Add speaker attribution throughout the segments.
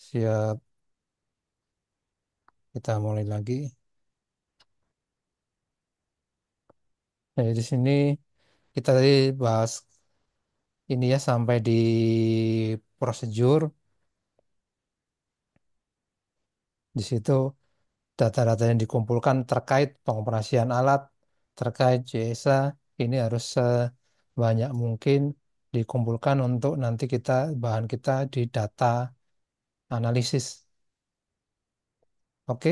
Speaker 1: Siap, kita mulai lagi. Jadi di sini kita tadi bahas ini ya sampai di prosedur. Di situ data-data yang dikumpulkan terkait pengoperasian alat, terkait JSA, ini harus sebanyak mungkin dikumpulkan untuk nanti bahan kita di data analisis. Oke,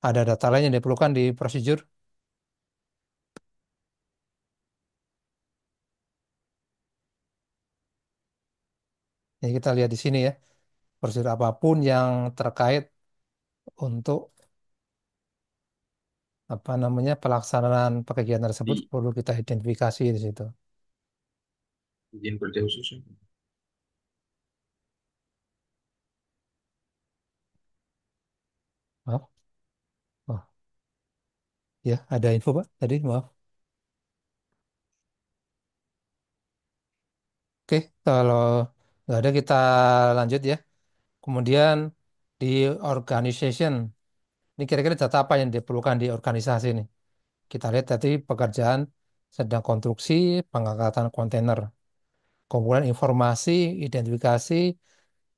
Speaker 1: ada data lain yang diperlukan di prosedur. Jadi kita lihat di sini ya, prosedur apapun yang terkait untuk apa namanya pelaksanaan kegiatan tersebut
Speaker 2: Di
Speaker 1: perlu kita identifikasi di situ.
Speaker 2: izin kerja khusus.
Speaker 1: Maaf, oh ya ada info Pak tadi maaf. Oke, kalau nggak ada kita lanjut ya. Kemudian di organization, ini kira-kira data apa yang diperlukan di organisasi ini? Kita lihat tadi pekerjaan sedang konstruksi pengangkatan kontainer. Kemudian informasi, identifikasi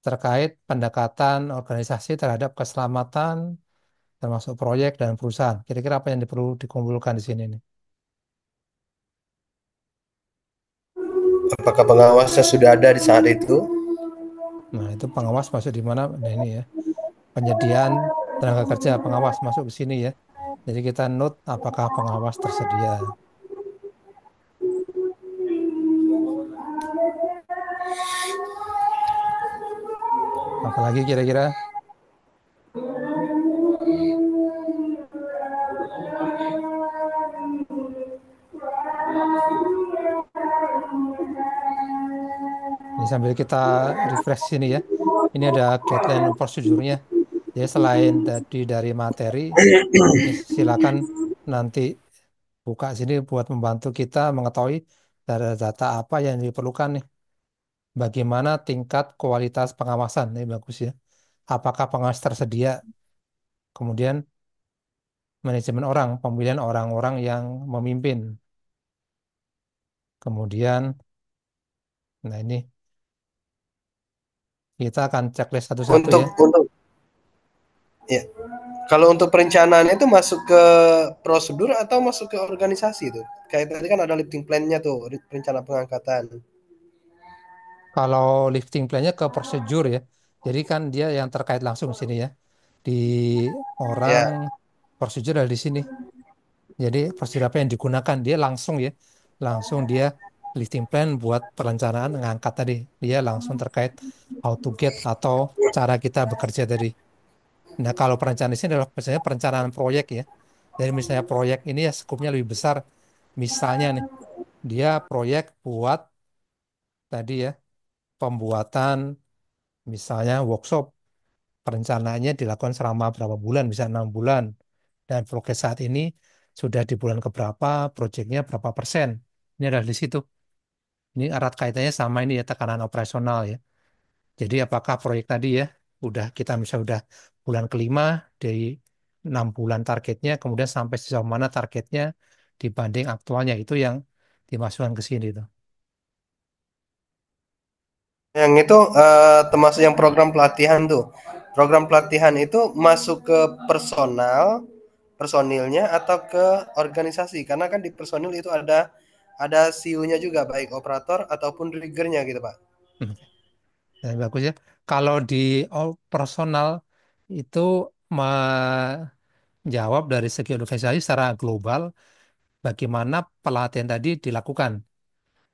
Speaker 1: terkait pendekatan organisasi terhadap keselamatan termasuk proyek dan perusahaan. Kira-kira apa yang perlu dikumpulkan di sini nih?
Speaker 3: Apakah pengawasnya sudah ada di saat itu?
Speaker 1: Nah, itu pengawas masuk di mana? Nah, ini ya. Penyediaan tenaga kerja pengawas masuk ke sini ya. Jadi kita note apakah pengawas tersedia. Apalagi kira-kira ini sambil kita refresh sini ya. Ini ada guideline prosedurnya. Jadi selain tadi dari materi, ini silakan nanti buka sini buat membantu kita mengetahui data-data apa yang diperlukan nih. Bagaimana tingkat kualitas pengawasan? Ini bagus ya. Apakah pengawas tersedia? Kemudian manajemen orang, pemilihan orang-orang yang memimpin. Kemudian, nah ini kita akan checklist satu-satu ya.
Speaker 3: Untuk ya. Kalau untuk perencanaan itu masuk ke prosedur atau masuk ke organisasi itu? Kayak tadi kan ada lifting plan-nya tuh, rencana pengangkatan.
Speaker 1: Kalau lifting plan-nya ke prosedur ya. Jadi kan dia yang terkait langsung di sini ya. Di orang
Speaker 3: Ya.
Speaker 1: prosedur ada di sini. Jadi prosedur apa yang digunakan dia langsung ya. Langsung dia lifting plan buat perencanaan ngangkat tadi. Dia langsung terkait how to get atau cara kita bekerja tadi. Nah, kalau perencanaan di sini adalah misalnya perencanaan proyek ya. Jadi misalnya proyek ini ya skupnya lebih besar. Misalnya nih, dia proyek buat tadi ya pembuatan misalnya workshop perencanaannya dilakukan selama berapa bulan, bisa 6 bulan. Dan progres saat ini sudah di bulan keberapa, proyeknya berapa persen. Ini adalah di situ. Ini erat kaitannya sama ini ya tekanan operasional ya. Jadi apakah proyek tadi ya udah kita misalnya udah bulan kelima dari 6 bulan targetnya, kemudian sampai sejauh mana targetnya dibanding aktualnya itu yang dimasukkan ke sini tuh.
Speaker 3: Yang itu termasuk yang program pelatihan tuh. Program pelatihan itu masuk ke personilnya atau ke organisasi? Karena kan di personil itu ada CU-nya juga baik operator ataupun riggernya gitu, Pak.
Speaker 1: Hmm. Nah, bagus ya. Kalau di personal itu menjawab dari segi organisasi secara global bagaimana pelatihan tadi dilakukan.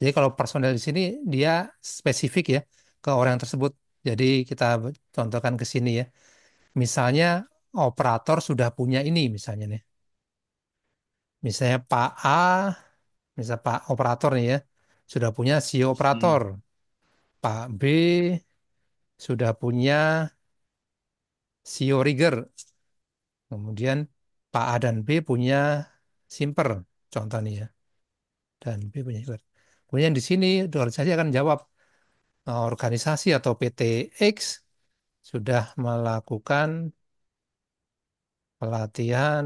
Speaker 1: Jadi kalau personel di sini dia spesifik ya ke orang tersebut. Jadi kita contohkan ke sini ya. Misalnya operator sudah punya ini misalnya nih. Misalnya Pak A, misal Pak operator nih ya, sudah punya CEO operator.
Speaker 2: Hmm.
Speaker 1: Pak B sudah punya CEO rigger. Kemudian Pak A dan B punya simper, contoh nih ya. Dan B punya simper. Kemudian di sini organisasi akan jawab organisasi atau PT X sudah melakukan pelatihan,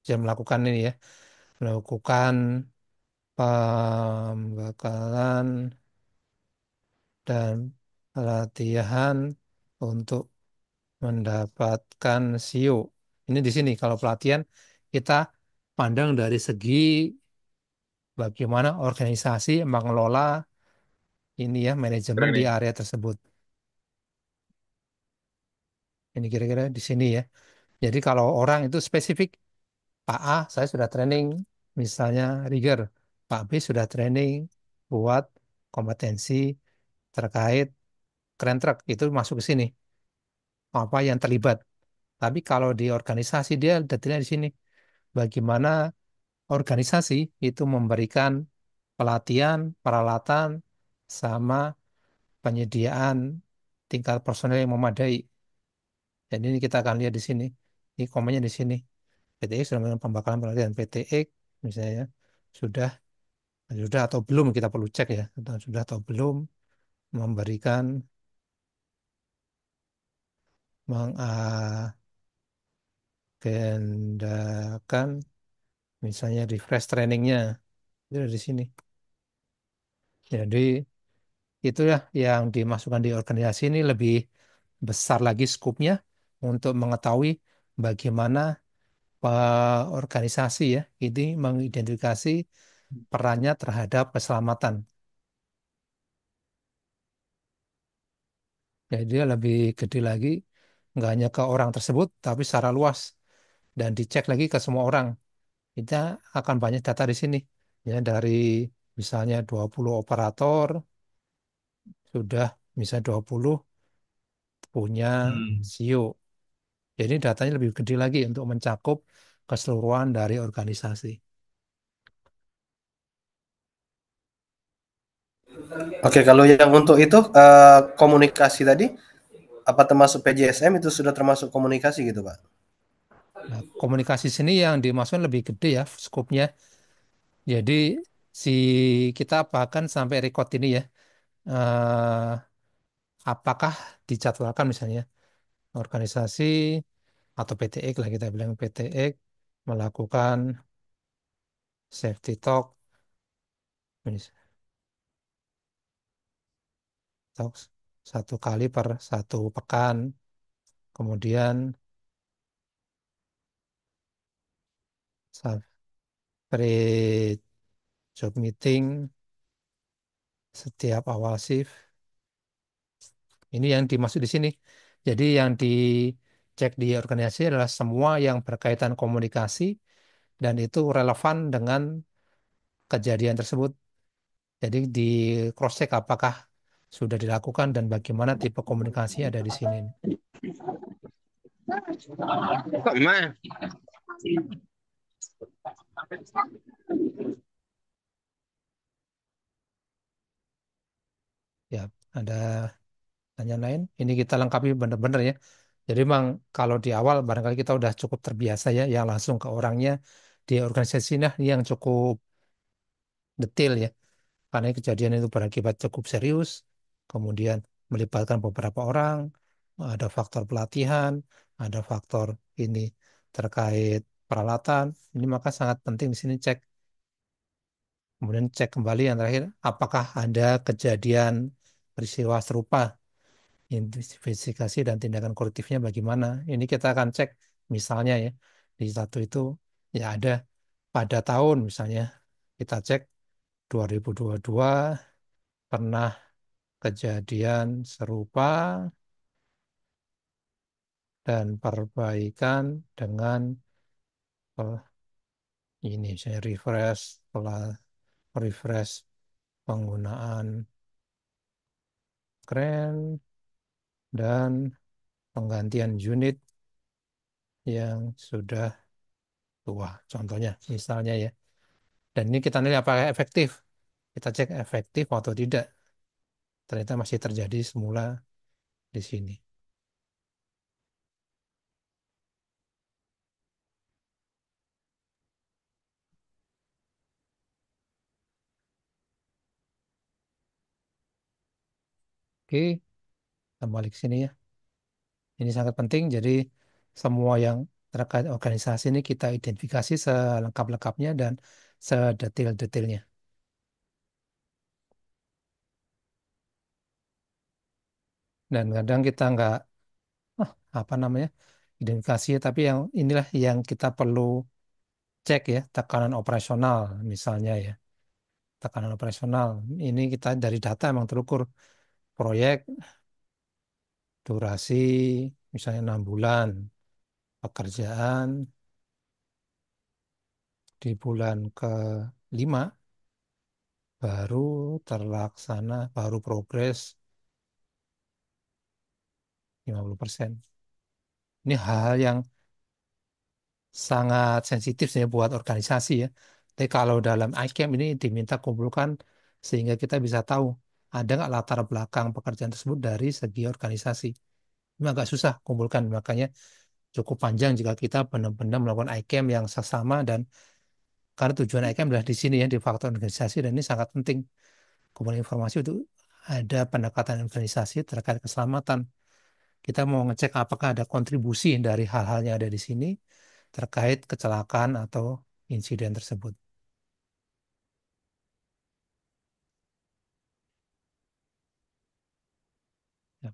Speaker 1: sudah melakukan ini ya, melakukan pembekalan dan pelatihan untuk mendapatkan SIO. Ini di sini kalau pelatihan kita pandang dari segi bagaimana organisasi mengelola ini ya manajemen di
Speaker 2: Training.
Speaker 1: area tersebut. Ini kira-kira di sini ya. Jadi kalau orang itu spesifik, Pak A saya sudah training misalnya rigger, Pak B sudah training buat kompetensi terkait keren truk itu masuk ke sini. Apa yang terlibat. Tapi kalau di organisasi dia detailnya di sini. Bagaimana organisasi itu memberikan pelatihan, peralatan, sama penyediaan tingkat personel yang memadai. Jadi ini kita akan lihat di sini. Ini komennya di sini. PTX sudah melakukan pembakalan pelatihan PTX misalnya sudah sudah atau belum kita perlu cek ya. Sudah atau belum memberikan mengagendakan misalnya refresh trainingnya itu ada di sini. Jadi itu ya yang dimasukkan di organisasi ini lebih besar lagi skupnya untuk mengetahui bagaimana organisasi ya ini mengidentifikasi perannya terhadap keselamatan. Jadi dia lebih gede lagi, nggak hanya ke orang tersebut, tapi secara luas dan dicek lagi ke semua orang. Kita akan banyak data di sini, ya dari misalnya 20 operator sudah bisa 20 punya
Speaker 2: Hmm.
Speaker 1: SEO. Jadi datanya lebih gede lagi untuk mencakup keseluruhan dari organisasi.
Speaker 3: Oke, kalau yang untuk itu komunikasi tadi, apa termasuk PJSM itu sudah termasuk komunikasi gitu, Pak?
Speaker 1: Nah, komunikasi sini yang dimaksudkan lebih gede ya skopnya. Jadi si kita bahkan sampai record ini ya, apakah dijadwalkan misalnya organisasi atau PTX lah kita bilang PTX melakukan safety talk, talk satu kali per satu pekan, kemudian pre job meeting setiap awal shift. Ini yang dimaksud di sini. Jadi yang dicek di organisasi adalah semua yang berkaitan komunikasi dan itu relevan dengan kejadian tersebut. Jadi di cross check apakah sudah dilakukan dan bagaimana tipe komunikasi ada di sini.
Speaker 2: Kok gimana?
Speaker 1: Ya, ada tanya lain. Ini kita lengkapi benar-benar ya. Jadi memang kalau di awal barangkali kita udah cukup terbiasa ya, yang langsung ke orangnya di organisasi nah ini yang cukup detail ya. Karena kejadian itu berakibat cukup serius, kemudian melibatkan beberapa orang, ada faktor pelatihan, ada faktor ini terkait peralatan. Ini maka sangat penting di sini cek. Kemudian cek kembali yang terakhir, apakah ada kejadian peristiwa serupa, investigasi dan tindakan koruptifnya bagaimana. Ini kita akan cek misalnya ya, di satu itu ya ada pada tahun misalnya kita cek 2022 pernah kejadian serupa dan perbaikan dengan eh, ini saya refresh penggunaan kren dan penggantian unit yang sudah tua contohnya misalnya ya dan ini kita nilai apakah efektif kita cek efektif atau tidak ternyata masih terjadi semula di sini. Oke kita balik sini ya. Ini sangat penting. Jadi semua yang terkait organisasi ini kita identifikasi selengkap-lengkapnya dan sedetail-detailnya. Dan kadang kita nggak apa namanya identifikasi, tapi yang inilah yang kita perlu cek ya, tekanan operasional misalnya ya. Tekanan operasional ini kita dari data emang terukur proyek durasi misalnya 6 bulan, pekerjaan di bulan ke-5 baru terlaksana, baru progres 50%. Ini hal yang sangat sensitif sebenarnya buat organisasi ya. Tapi kalau dalam ICAM ini diminta kumpulkan sehingga kita bisa tahu ada nggak latar belakang pekerjaan tersebut dari segi organisasi. Ini agak susah kumpulkan, makanya cukup panjang jika kita benar-benar melakukan ICAM yang sesama dan karena tujuan ICAM adalah di sini ya di faktor organisasi dan ini sangat penting. Kumpulkan informasi itu ada pendekatan organisasi terkait keselamatan. Kita mau ngecek apakah ada kontribusi dari hal-hal yang ada di sini terkait kecelakaan atau insiden tersebut. Ya.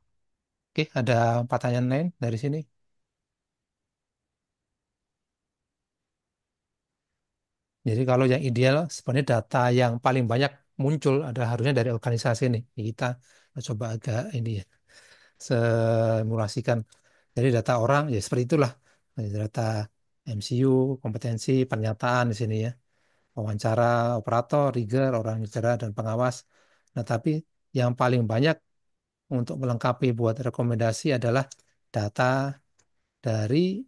Speaker 1: Oke, ada pertanyaan lain dari sini? Jadi kalau yang ideal sebenarnya data yang paling banyak muncul ada harusnya dari organisasi nih. Kita coba agak ini ya, simulasikan. Jadi data orang ya seperti itulah. Data MCU, kompetensi, pernyataan di sini ya. Wawancara operator, rigger, orang bicara dan pengawas. Nah, tapi yang paling banyak untuk melengkapi buat rekomendasi adalah data dari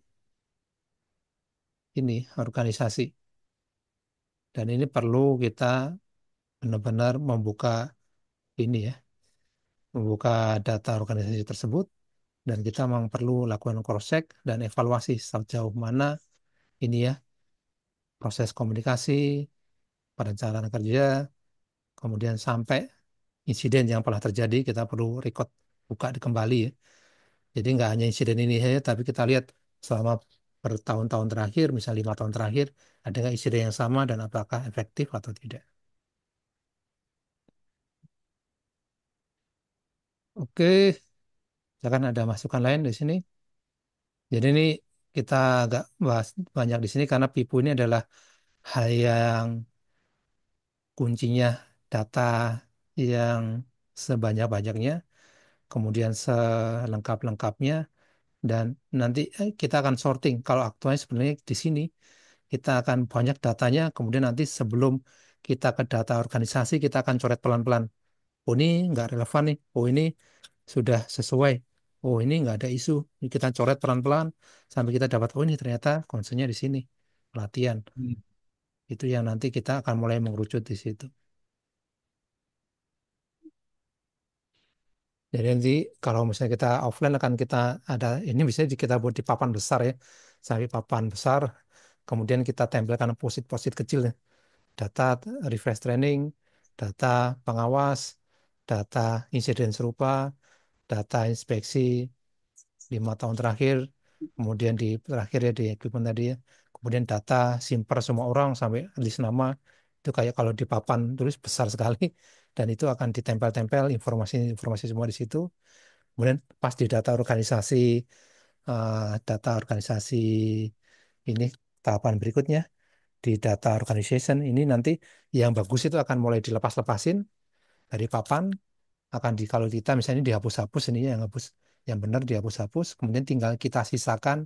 Speaker 1: ini organisasi. Dan ini perlu kita benar-benar membuka ini ya, membuka data organisasi tersebut dan kita memang perlu lakukan cross check dan evaluasi sejauh mana ini ya proses komunikasi, perencanaan kerja, kemudian sampai insiden yang pernah terjadi kita perlu record buka kembali ya. Jadi nggak hanya insiden ini saja, tapi kita lihat selama bertahun-tahun terakhir, misalnya 5 tahun terakhir, ada nggak insiden yang sama dan apakah efektif atau tidak. Oke, misalkan ada masukan lain di sini. Jadi ini kita agak bahas banyak di sini karena Pipu ini adalah hal yang kuncinya data yang sebanyak-banyaknya, kemudian selengkap-lengkapnya, dan nanti kita akan sorting. Kalau aktualnya sebenarnya di sini kita akan banyak datanya, kemudian nanti sebelum kita ke data organisasi kita akan coret pelan-pelan. Oh ini nggak relevan nih, oh ini sudah sesuai, oh ini nggak ada isu. Ini kita coret pelan-pelan sampai kita dapat, oh ini ternyata concernnya di sini, pelatihan.
Speaker 2: Hmm.
Speaker 1: Itu yang nanti kita akan mulai mengerucut di situ. Jadi nanti kalau misalnya kita offline akan kita ada, ini bisa kita buat di papan besar ya, sampai papan besar, kemudian kita tempelkan posit-posit kecil ya. Data refresh training, data pengawas, data insiden serupa, data inspeksi 5 tahun terakhir, kemudian di terakhir ya di equipment tadi ya, kemudian data simper semua orang sampai list nama, itu kayak kalau di papan tulis besar sekali, dan itu akan ditempel-tempel informasi-informasi semua di situ. Kemudian pas di data organisasi ini tahapan berikutnya di data organization ini nanti yang bagus itu akan mulai dilepas-lepasin dari papan akan di kalau kita misalnya dihapus-hapus ini yang hapus yang benar dihapus-hapus kemudian tinggal kita sisakan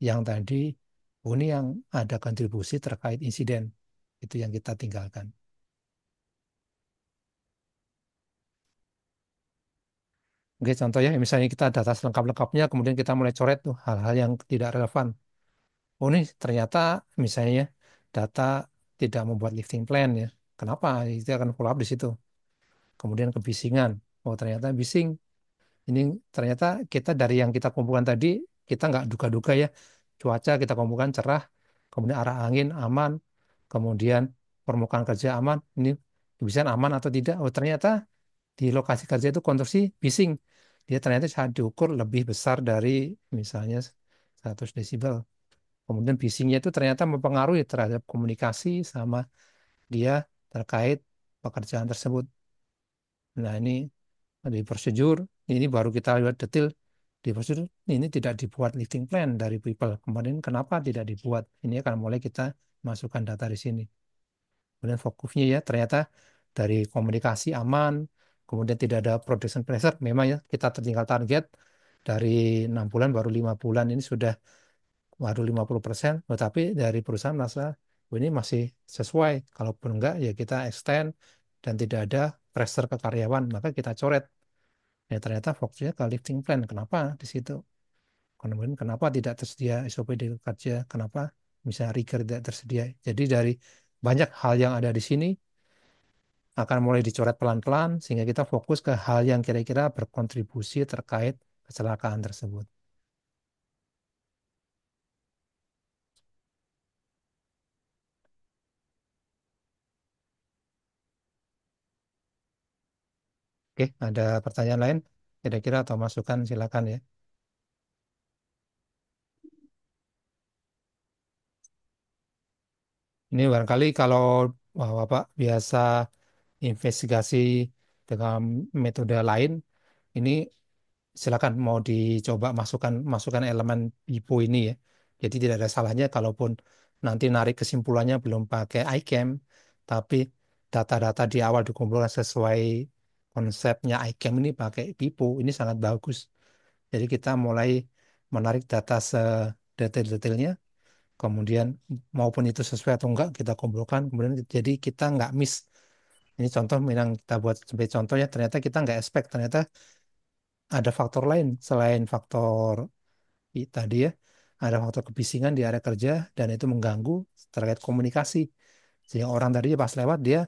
Speaker 1: yang tadi oh ini yang ada kontribusi terkait insiden itu yang kita tinggalkan. Oke, contoh ya, misalnya kita data selengkap-lengkapnya, kemudian kita mulai coret tuh hal-hal yang tidak relevan. Oh, ini ternyata misalnya data tidak membuat lifting plan ya. Kenapa? Itu akan follow up di situ. Kemudian kebisingan. Oh, ternyata bising. Ini ternyata kita dari yang kita kumpulkan tadi, kita nggak duga-duga ya. Cuaca kita kumpulkan cerah, kemudian arah angin aman, kemudian permukaan kerja aman. Ini kebisingan aman atau tidak? Oh, ternyata di lokasi kerja itu konstruksi bising. dia ternyata saat diukur lebih besar dari misalnya 100 desibel. Kemudian bisingnya itu ternyata mempengaruhi terhadap komunikasi sama dia terkait pekerjaan tersebut. Nah, ini di prosedur, ini baru kita lihat detail di prosedur, ini tidak dibuat lifting plan dari people. Kemarin kenapa tidak dibuat? Ini akan mulai kita masukkan data di sini. Kemudian fokusnya ya ternyata dari komunikasi aman, kemudian tidak ada production pressure. Memang ya kita tertinggal target dari 6 bulan baru 5 bulan ini sudah baru 50%, tetapi dari perusahaan merasa "Oh, ini masih sesuai. Kalaupun enggak ya kita extend dan tidak ada pressure ke karyawan, maka kita coret. Ya ternyata fokusnya ke lifting plan. Kenapa di situ? Kemudian kenapa tidak tersedia SOP di kerja? Kenapa misalnya rigor tidak tersedia? Jadi dari banyak hal yang ada di sini akan mulai dicoret pelan-pelan sehingga kita fokus ke hal yang kira-kira berkontribusi terkait kecelakaan tersebut. Oke, ada pertanyaan lain? Kira-kira atau masukan silakan ya. Ini barangkali kalau Bapak biasa investigasi dengan metode lain, ini silakan mau dicoba masukkan masukkan elemen IPO ini ya. Jadi tidak ada salahnya kalaupun nanti narik kesimpulannya belum pakai iCam, tapi data-data di awal dikumpulkan sesuai konsepnya iCam ini pakai PIPO, ini sangat bagus. Jadi kita mulai menarik data sedetail-detailnya, kemudian maupun itu sesuai atau enggak kita kumpulkan, kemudian jadi kita nggak miss. Ini contoh yang kita buat sebagai contohnya, ternyata kita nggak expect, ternyata ada faktor lain selain faktor tadi ya, ada faktor kebisingan di area kerja dan itu mengganggu terkait komunikasi. Sehingga orang tadi pas lewat dia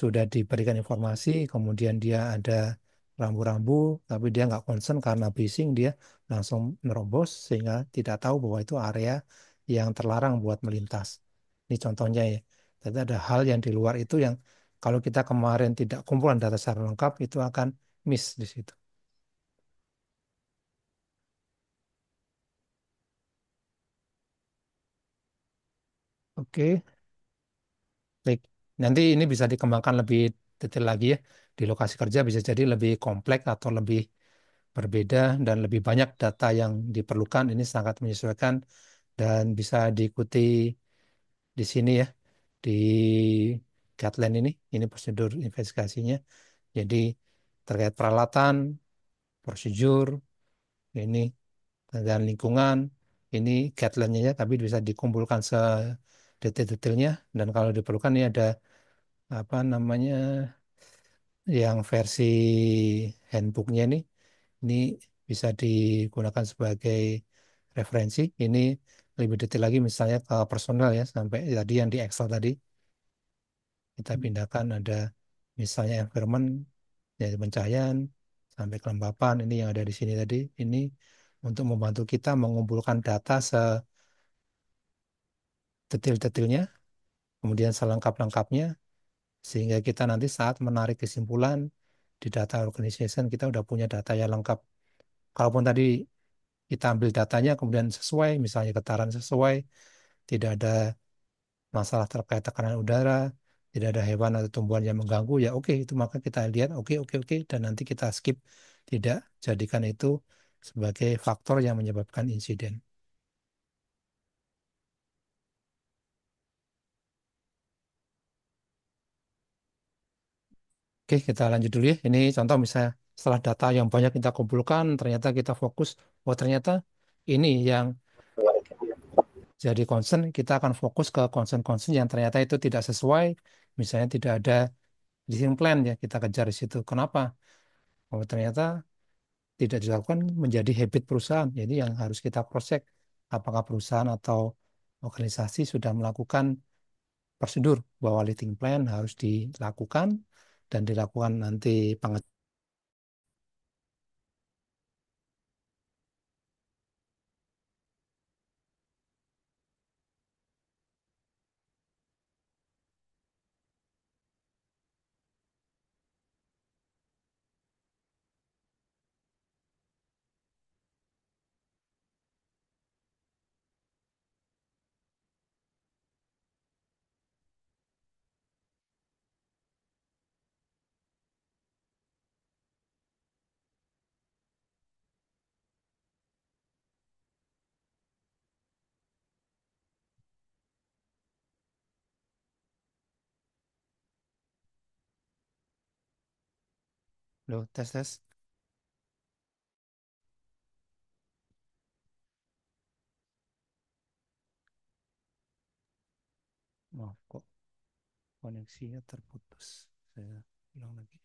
Speaker 1: sudah diberikan informasi, kemudian dia ada rambu-rambu, tapi dia nggak concern karena bising, dia langsung nerobos sehingga tidak tahu bahwa itu area yang terlarang buat melintas. Ini contohnya ya. Jadi ada hal yang di luar itu yang kalau kita kemarin tidak kumpulan data secara lengkap itu akan miss di situ. Oke, baik. Nanti ini bisa dikembangkan lebih detail lagi ya. Di lokasi kerja bisa jadi lebih kompleks atau lebih berbeda dan lebih banyak data yang diperlukan. Ini sangat menyesuaikan dan bisa diikuti di sini ya, di guideline ini. Ini prosedur investigasinya. Jadi terkait peralatan, prosedur, ini dan lingkungan, ini guideline-nya ya, tapi bisa dikumpulkan sedetail-detailnya. Dan kalau diperlukan ini ada apa namanya yang versi handbooknya ini bisa digunakan sebagai referensi. Ini lebih detail lagi misalnya ke personal ya sampai tadi yang di Excel tadi kita pindahkan ada misalnya environment dari pencahayaan sampai kelembapan ini yang ada di sini tadi ini untuk membantu kita mengumpulkan data sedetail-detailnya kemudian selengkap-lengkapnya sehingga kita nanti saat menarik kesimpulan di data organization kita udah punya data yang lengkap. Kalaupun tadi kita ambil datanya kemudian sesuai, misalnya getaran sesuai, tidak ada masalah terkait tekanan udara, tidak ada hewan atau tumbuhan yang mengganggu, ya oke, itu maka kita lihat oke, oke, oke, dan nanti kita skip, tidak jadikan itu sebagai faktor yang menyebabkan insiden. Oke, kita lanjut dulu ya. Ini contoh misalnya setelah data yang banyak kita kumpulkan, ternyata kita fokus, oh ternyata ini yang jadi concern, kita akan fokus ke concern-concern yang ternyata itu tidak sesuai, misalnya tidak ada leasing plan ya, kita kejar di situ. Kenapa? Oh, ternyata tidak dilakukan menjadi habit perusahaan. Jadi yang harus kita cross check apakah perusahaan atau organisasi sudah melakukan prosedur bahwa leasing plan harus dilakukan dan dilakukan nanti Lo tes tes. Oh, kok koneksinya terputus. Saya ulang lagi.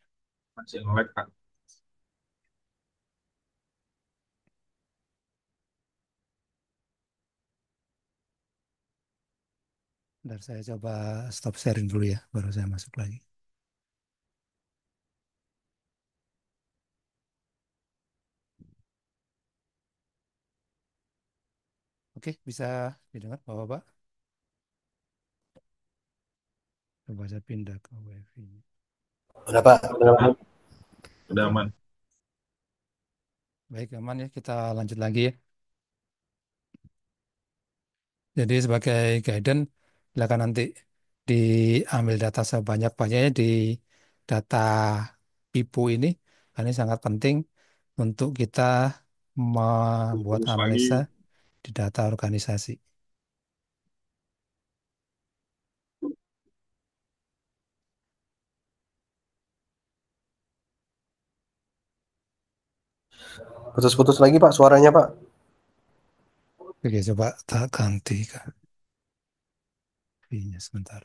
Speaker 2: Masih nge-lag, Pak.
Speaker 1: Bentar saya coba stop sharing dulu ya, baru saya masuk lagi. Oke, bisa didengar Bapak-Bapak? Coba saya pindah ke WiFi.
Speaker 3: Udah Pak, udah Pak.
Speaker 2: Udah
Speaker 1: Oke,
Speaker 2: aman.
Speaker 1: baik aman ya. Kita lanjut lagi ya. Jadi sebagai guidance, silakan nanti diambil data sebanyak-banyaknya di data PIPU ini. Karena ini sangat penting untuk kita membuat
Speaker 2: Terus lagi.
Speaker 1: analisa di data organisasi.
Speaker 3: Putus-putus lagi Pak suaranya Pak.
Speaker 1: Oke, coba tak ganti ke V-nya sebentar.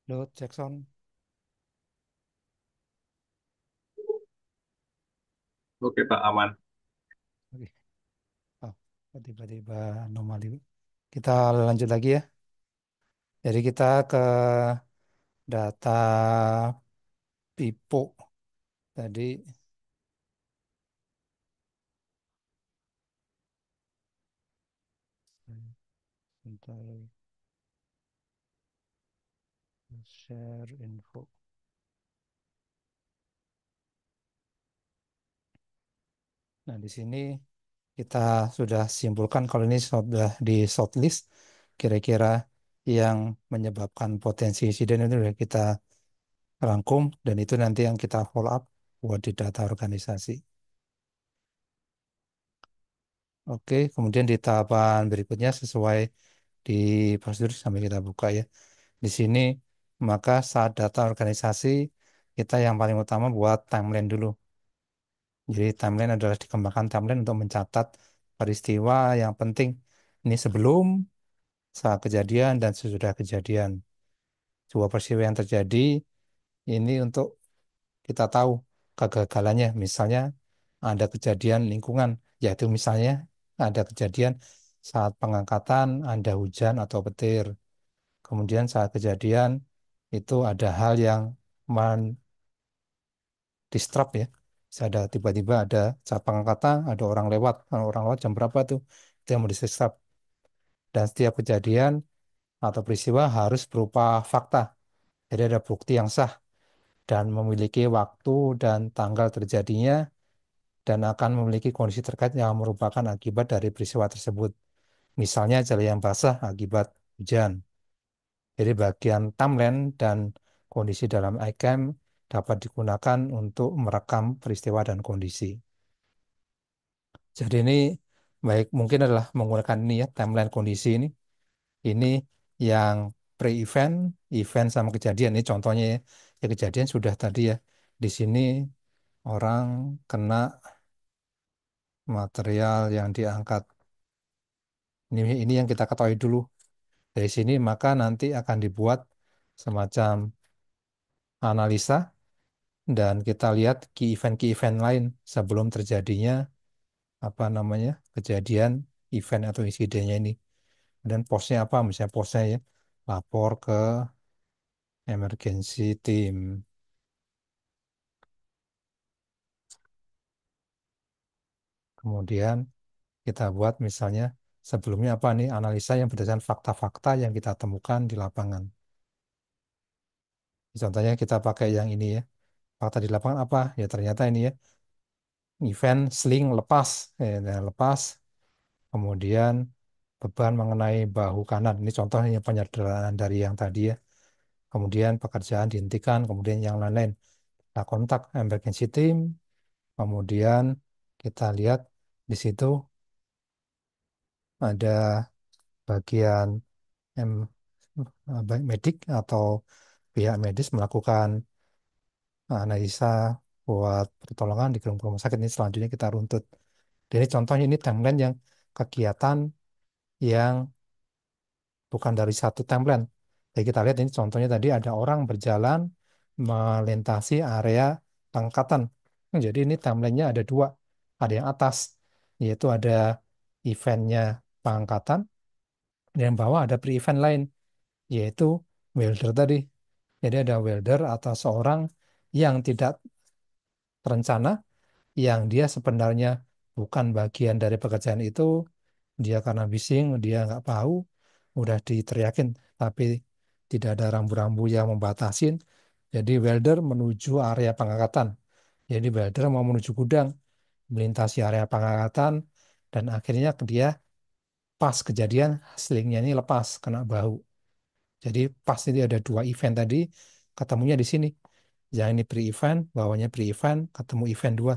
Speaker 1: Load, Jackson.
Speaker 2: Oke, Pak, aman.
Speaker 1: Oke. Oh, kok tiba-tiba anomali. Kita lanjut lagi ya. Jadi kita ke data pipo tadi. Sebentar, share info. Nah, di sini kita sudah simpulkan kalau ini sudah di shortlist, kira-kira yang menyebabkan potensi insiden itu sudah kita rangkum dan itu nanti yang kita follow up buat di data organisasi. Oke, kemudian di tahapan berikutnya sesuai di prosedur sambil kita buka ya. Di sini maka saat data organisasi kita yang paling utama buat timeline dulu. Jadi timeline adalah dikembangkan timeline untuk mencatat peristiwa yang penting. Ini sebelum, saat kejadian, dan sesudah kejadian. Sebuah peristiwa yang terjadi ini untuk kita tahu kegagalannya. Misalnya ada kejadian lingkungan, yaitu misalnya ada kejadian saat pengangkatan, ada hujan atau petir. Kemudian saat kejadian itu ada hal yang disrupt ya. Bisa ada tiba-tiba ada saat pengangkatan, ada orang lewat. Kalau orang lewat jam berapa tuh? Itu yang mau disrupt. Dan setiap kejadian atau peristiwa harus berupa fakta. Jadi ada bukti yang sah dan memiliki waktu dan tanggal terjadinya dan akan memiliki kondisi terkait yang merupakan akibat dari peristiwa tersebut. Misalnya jalan yang basah akibat hujan. Jadi bagian timeline dan kondisi dalam iCam dapat digunakan untuk merekam peristiwa dan kondisi. Jadi ini baik mungkin adalah menggunakan ini ya timeline kondisi ini. Ini yang pre-event, event sama kejadian. Ini contohnya ya, ya kejadian sudah tadi ya. Di sini orang kena material yang diangkat. Ini yang kita ketahui dulu. Dari sini maka nanti akan dibuat semacam analisa dan kita lihat key event lain sebelum terjadinya apa namanya kejadian event atau insidennya ini. Dan posnya apa? Misalnya posnya ya lapor ke emergency team. Kemudian kita buat misalnya Sebelumnya apa nih? Analisa yang berdasarkan fakta-fakta yang kita temukan di lapangan. Contohnya kita pakai yang ini ya. Fakta di lapangan apa? Ya ternyata ini ya, event sling lepas, nah, lepas, kemudian beban mengenai bahu kanan. Ini contohnya penyederhanaan dari yang tadi ya. Kemudian pekerjaan dihentikan, kemudian yang lain-lain. Nah, kontak emergency team, kemudian kita lihat di situ ada bagian em, baik medik atau pihak medis melakukan analisa buat pertolongan di gedung rumah sakit. Ini selanjutnya kita runtut. Jadi contohnya ini timeline yang kegiatan yang bukan dari satu timeline. Jadi kita lihat ini contohnya tadi ada orang berjalan melintasi area pengangkatan. Jadi ini timelinenya ada dua. Ada yang atas, yaitu ada eventnya pengangkatan, dan yang bawah ada pre-event lain, yaitu welder tadi. Jadi ada welder atau seorang yang tidak terencana, yang dia sebenarnya bukan bagian dari pekerjaan itu, dia karena bising, dia nggak tahu, udah diteriakin, tapi tidak ada rambu-rambu yang membatasin. Jadi welder menuju area pengangkatan. Jadi welder mau menuju gudang, melintasi area pengangkatan, dan akhirnya dia pas kejadian selingnya ini lepas, kena bahu. Jadi pas ini ada dua event tadi, ketemunya di sini. Yang ini pre-event, bawahnya pre-event, ketemu event dua.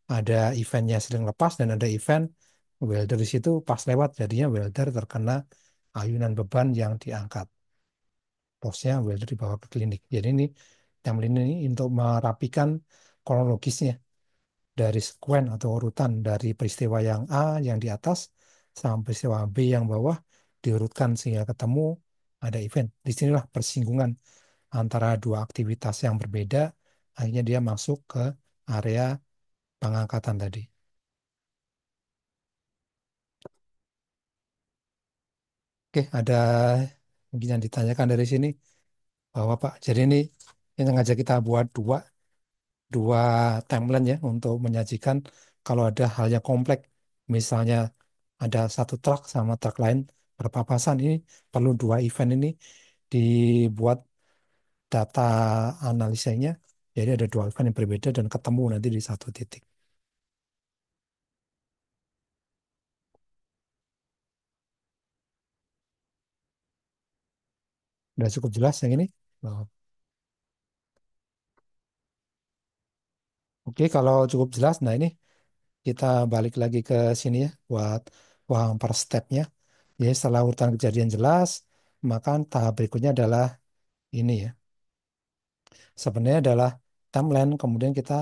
Speaker 1: Ada eventnya sedang lepas dan ada event welder di situ pas lewat, jadinya welder terkena ayunan beban yang diangkat, posnya welder dibawa ke klinik. Jadi ini timeline ini untuk merapikan kronologisnya dari sekuen atau urutan dari peristiwa yang A yang di atas sampai peristiwa B yang bawah, diurutkan sehingga ketemu ada event. Disinilah persinggungan antara dua aktivitas yang berbeda, akhirnya dia masuk ke area pengangkatan tadi. Oke, ada mungkin yang ditanyakan dari sini bahwa Pak, jadi ini ngajak kita buat dua dua timeline ya untuk menyajikan kalau ada hal yang kompleks, misalnya ada satu truk sama truk lain berpapasan, ini perlu dua event ini dibuat data analisanya. Jadi ada dua event yang berbeda dan ketemu nanti di satu titik. Udah cukup jelas yang ini? Oh, oke, kalau cukup jelas, nah ini kita balik lagi ke sini ya buat uang per stepnya. Jadi setelah urutan kejadian jelas, maka tahap berikutnya adalah ini ya. Sebenarnya adalah timeline, kemudian kita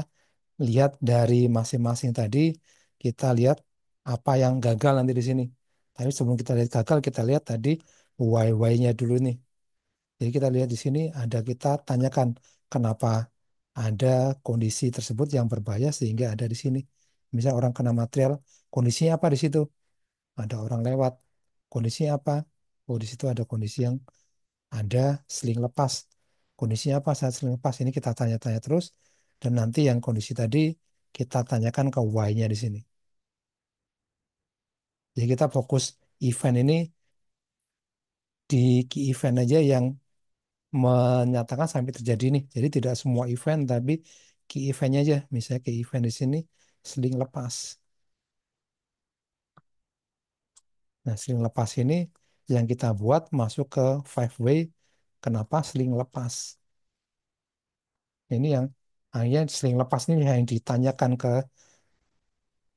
Speaker 1: lihat dari masing-masing tadi, kita lihat apa yang gagal nanti di sini. Tapi sebelum kita lihat gagal, kita lihat tadi why-nya dulu nih. Jadi kita lihat di sini ada, kita tanyakan kenapa ada kondisi tersebut yang berbahaya sehingga ada di sini. Misal orang kena material, kondisinya apa di situ? Ada orang lewat. Kondisinya apa? Oh, di situ ada kondisi yang ada seling lepas. Kondisinya apa saat seling lepas? Ini kita tanya-tanya terus. Dan nanti yang kondisi tadi kita tanyakan ke why-nya di sini. Jadi kita fokus event ini di key event aja yang menyatakan sampai terjadi nih. Jadi tidak semua event, tapi key eventnya aja. Misalnya key event di sini seling lepas. Nah, seling lepas ini yang kita buat masuk ke five way. Kenapa seling lepas? Ini yang akhirnya seling lepas ini yang ditanyakan ke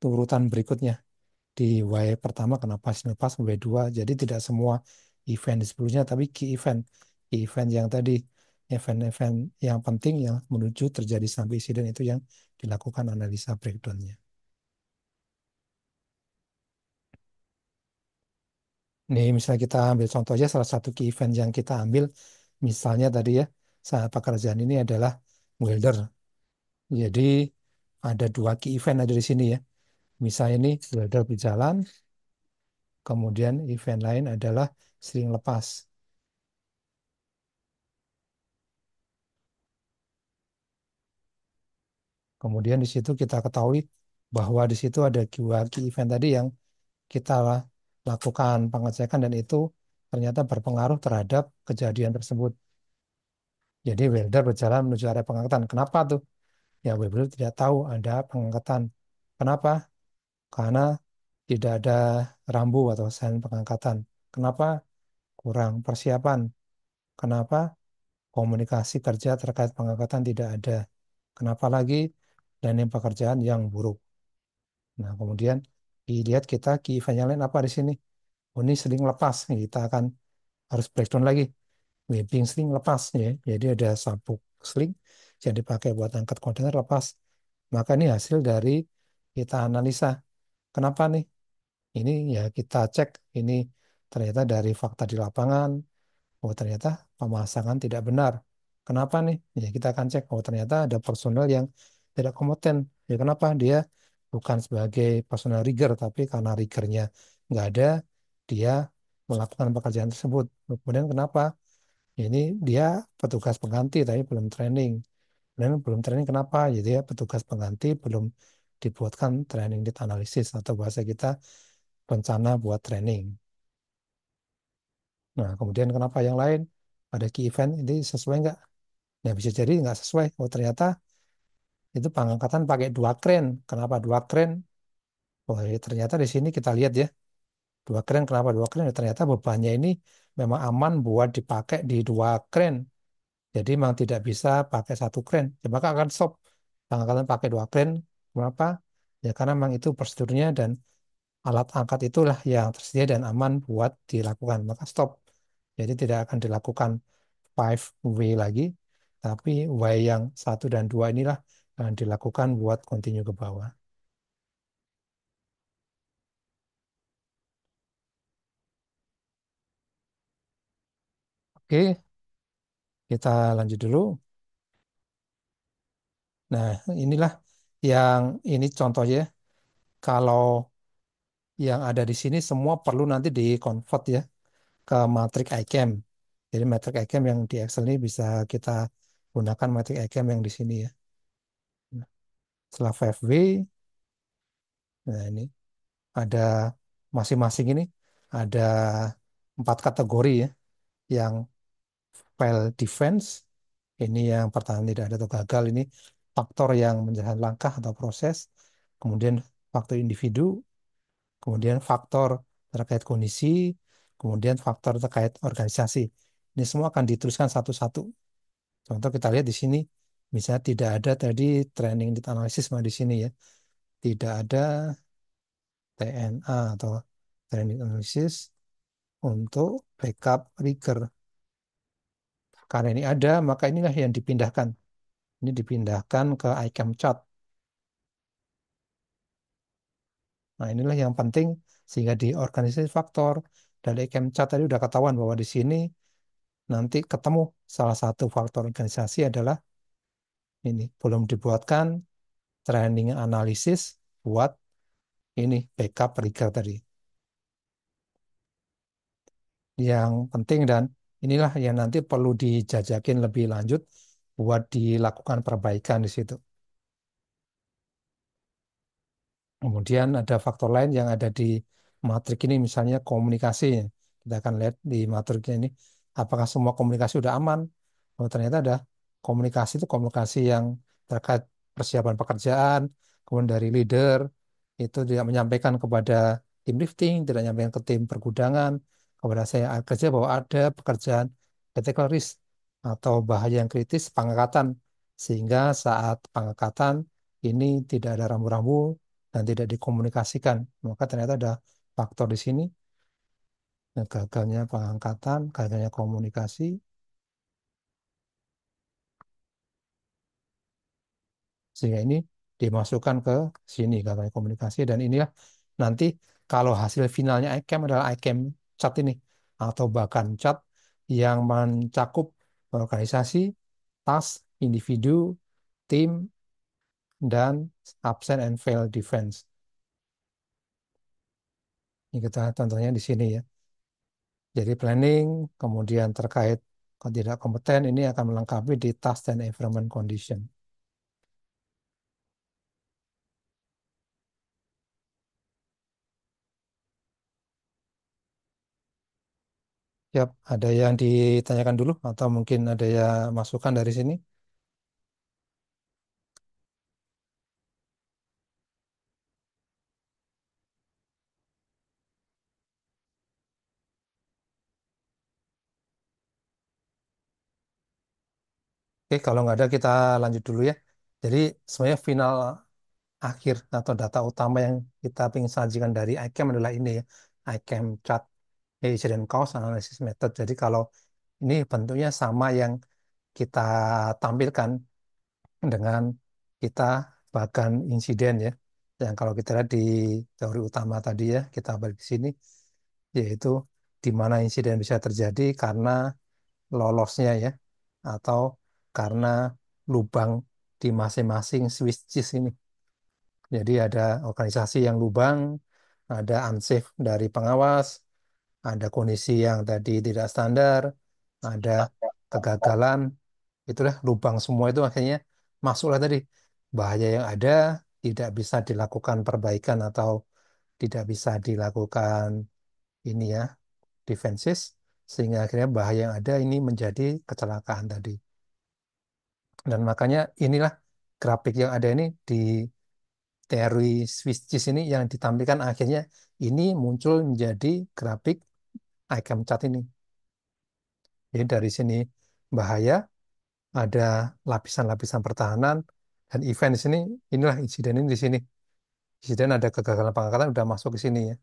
Speaker 1: urutan berikutnya. Di Y pertama kenapa seling lepas, Y dua. Jadi tidak semua event di sebelumnya, tapi key event. Key event yang tadi, event-event yang penting yang menuju terjadi sampai insiden itu yang dilakukan analisa breakdownnya. Nih, misalnya kita ambil contoh aja salah satu key event yang kita ambil, misalnya tadi ya, saat pekerjaan ini adalah welder. Jadi ada dua key event ada di sini ya. Misalnya ini welder berjalan, kemudian event lain adalah sling lepas. Kemudian di situ kita ketahui bahwa di situ ada dua key event tadi yang kita lakukan pengecekan dan itu ternyata berpengaruh terhadap kejadian tersebut. Jadi welder berjalan menuju area pengangkatan. Kenapa tuh? Ya welder tidak tahu ada pengangkatan. Kenapa? Karena tidak ada rambu atau sign pengangkatan. Kenapa? Kurang persiapan. Kenapa? Komunikasi kerja terkait pengangkatan tidak ada. Kenapa lagi? Planning pekerjaan yang buruk. Nah, kemudian dilihat kita key event yang lain apa di sini. Oh, ini sling lepas. Kita akan harus breakdown lagi. Webbing sling lepas ya. Jadi ada sabuk sling yang dipakai buat angkat kontainer lepas. Maka ini hasil dari kita analisa. Kenapa nih? Ini ya kita cek ini ternyata dari fakta di lapangan. Oh ternyata pemasangan tidak benar. Kenapa nih? Ya kita akan cek. Oh ternyata ada personel yang tidak kompeten. Ya kenapa? Dia bukan sebagai personel rigger, tapi karena riggernya nggak ada, dia melakukan pekerjaan tersebut. Kemudian kenapa? Ini dia petugas pengganti tapi belum training. Dan belum training kenapa? Jadi ya petugas pengganti belum dibuatkan training lead analysis atau bahasa kita rencana buat training. Nah, kemudian kenapa yang lain? Ada key event ini sesuai nggak? Ya bisa jadi nggak sesuai. Oh ternyata itu pengangkatan pakai dua crane. Kenapa dua crane? Oh ya, ternyata di sini kita lihat ya. Dua crane, kenapa dua crane? Ya, ternyata bebannya ini memang aman buat dipakai di dua crane. Jadi memang tidak bisa pakai satu crane. Ya, maka akan stop. Pengangkatan pakai dua crane. Kenapa? Ya karena memang itu prosedurnya dan alat angkat itulah yang tersedia dan aman buat dilakukan. Maka stop. Jadi tidak akan dilakukan 5W lagi, tapi Y yang satu dan dua inilah yang dilakukan buat continue ke bawah. Oke, kita lanjut dulu. Nah, inilah yang ini contohnya. Kalau yang ada di sini semua perlu nanti di-convert ya ke matriks ICAM. Jadi matriks ICAM yang di Excel ini bisa kita gunakan matriks ICAM yang di sini ya. Nah, setelah 5W, nah ini ada masing-masing ini ada 4 kategori ya. Yang file defense, ini yang pertahanan tidak ada atau gagal, ini faktor yang menjalankan langkah atau proses, kemudian faktor individu, kemudian faktor terkait kondisi, kemudian faktor terkait organisasi. Ini semua akan dituliskan satu-satu. Contoh kita lihat di sini, misalnya tidak ada tadi training lead analysis di sini ya, tidak ada TNA atau training analysis untuk backup rigger. Karena ini ada, maka inilah yang dipindahkan. Ini dipindahkan ke ICAM chart. Nah, inilah yang penting sehingga di organisasi faktor dari ICAM chart tadi udah ketahuan bahwa di sini nanti ketemu salah satu faktor organisasi adalah ini belum dibuatkan training analisis buat ini backup trigger tadi. Yang penting dan inilah yang nanti perlu dijajakin lebih lanjut buat dilakukan perbaikan di situ. Kemudian ada faktor lain yang ada di matrik ini, misalnya komunikasi. Kita akan lihat di matriknya ini, apakah semua komunikasi sudah aman? Oh, ternyata ada komunikasi itu komunikasi yang terkait persiapan pekerjaan, kemudian dari leader, itu tidak menyampaikan kepada tim lifting, tidak menyampaikan ke tim pergudangan, kepada saya kerja bahwa ada pekerjaan critical risk atau bahaya yang kritis pengangkatan, sehingga saat pengangkatan ini tidak ada rambu-rambu dan tidak dikomunikasikan. Maka ternyata ada faktor di sini, gagalnya pengangkatan, gagalnya komunikasi, sehingga ini dimasukkan ke sini, gagalnya komunikasi, dan inilah nanti kalau hasil finalnya ICAM adalah ICAM chart ini, atau bahkan chart yang mencakup organisasi, task, individu, tim, dan absent and fail defense. Ini kita contohnya di sini ya. Jadi planning, kemudian terkait tidak kompeten, ini akan melengkapi di task dan environment condition. Siap, ada yang ditanyakan dulu atau mungkin ada yang masukan dari sini? Oke, kalau nggak ada kita lanjut dulu ya. Jadi sebenarnya final akhir atau data utama yang kita ingin sajikan dari iCam adalah ini ya, iCam chart incident cause analysis method. Jadi kalau ini bentuknya sama yang kita tampilkan dengan kita bahkan insiden ya. Yang kalau kita lihat di teori utama tadi ya, kita balik ke sini, yaitu di mana insiden bisa terjadi karena lolosnya ya, atau karena lubang di masing-masing switches ini. Jadi ada organisasi yang lubang, ada unsafe dari pengawas, ada kondisi yang tadi tidak standar, ada kegagalan, itulah lubang semua itu akhirnya masuklah tadi. Bahaya yang ada tidak bisa dilakukan perbaikan atau tidak bisa dilakukan ini ya, defenses, sehingga akhirnya bahaya yang ada ini menjadi kecelakaan tadi. Dan makanya inilah grafik yang ada ini di teori switches ini yang ditampilkan akhirnya ini muncul menjadi grafik ICAM chart ini. Jadi dari sini bahaya, ada lapisan-lapisan pertahanan, dan event di sini, inilah insiden ini di sini. Insiden ada kegagalan pengangkatan udah masuk ke sini ya.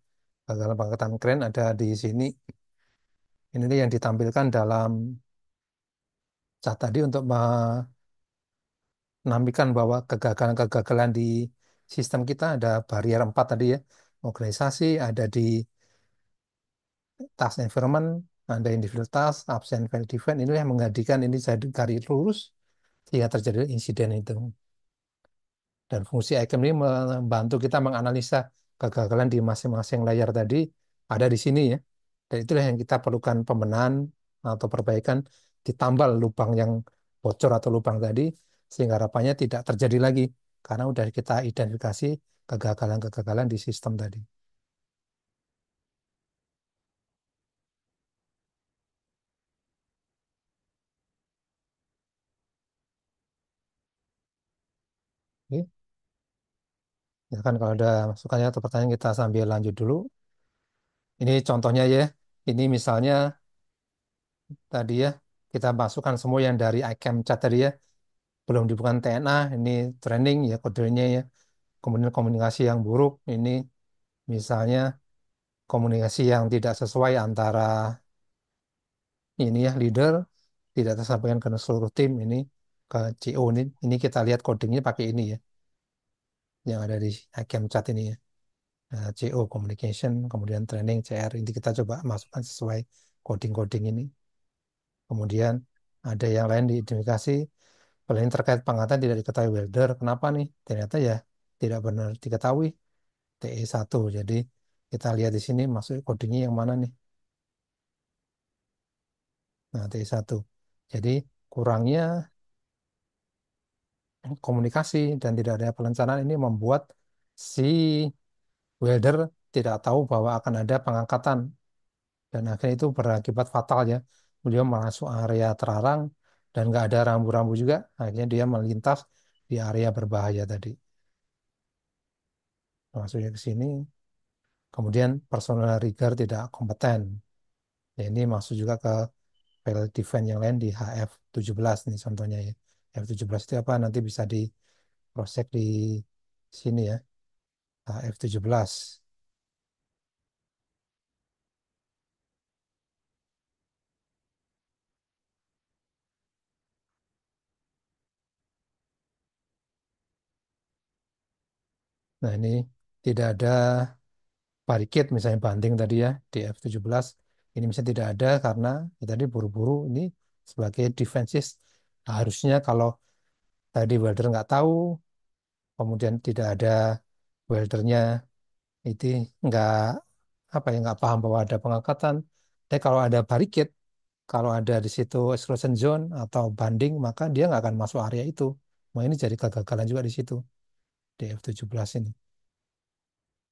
Speaker 1: Kegagalan pengangkatan keren ada di sini. Ini nih yang ditampilkan dalam cat tadi untuk menampilkan bahwa kegagalan-kegagalan di sistem kita ada barrier 4 tadi ya. Organisasi, ada di task environment, ada individual task, absent file defense, ini yang menjadikan ini jadi garis lurus sehingga terjadi insiden itu. Dan fungsi ICAM ini membantu kita menganalisa kegagalan di masing-masing layar tadi ada di sini ya. Dan itulah yang kita perlukan pembenahan atau perbaikan, ditambal lubang yang bocor atau lubang tadi sehingga harapannya tidak terjadi lagi karena udah kita identifikasi kegagalan-kegagalan di sistem tadi. Oke. Ya kan kalau ada masukannya atau pertanyaan kita sambil lanjut dulu. Ini contohnya ya. Ini misalnya tadi ya kita masukkan semua yang dari ICAM chat tadi ya. Belum dibuka TNA, ini training ya kodenya ya. Kemudian komunikasi yang buruk, ini misalnya komunikasi yang tidak sesuai antara ini ya leader, tidak tersampaikan ke seluruh tim ini ke CO ini kita lihat codingnya pakai ini ya, yang ada di ICAM chat ini ya. Nah, CO communication, kemudian training CR, ini kita coba masukkan sesuai coding-coding ini. Kemudian ada yang lain diidentifikasi. Kalau ini terkait pengangkatan tidak diketahui welder, kenapa nih? Ternyata ya tidak benar diketahui TE1. Jadi kita lihat di sini masuk codingnya yang mana nih? Nah, TE1. Jadi kurangnya komunikasi dan tidak ada perencanaan ini membuat si welder tidak tahu bahwa akan ada pengangkatan dan akhirnya itu berakibat fatal ya. Beliau masuk area terlarang dan nggak ada rambu-rambu juga, akhirnya dia melintas di area berbahaya tadi. Masuknya ke sini, kemudian personal rigor tidak kompeten. Ya, ini masuk juga ke file defense yang lain di HF17 nih contohnya ya. HF17 itu apa? Nanti bisa di cross check di sini ya. HF17. Nah, ini tidak ada barricade misalnya banding tadi ya di F17. Ini misalnya tidak ada karena ya tadi buru-buru ini sebagai defenses. Harusnya kalau tadi welder nggak tahu, kemudian tidak ada weldernya itu nggak apa ya nggak paham bahwa ada pengangkatan. Tapi kalau ada barricade, kalau ada di situ exclusion zone atau banding, maka dia nggak akan masuk area itu. Nah, ini jadi kegagalan juga di situ di F17 ini.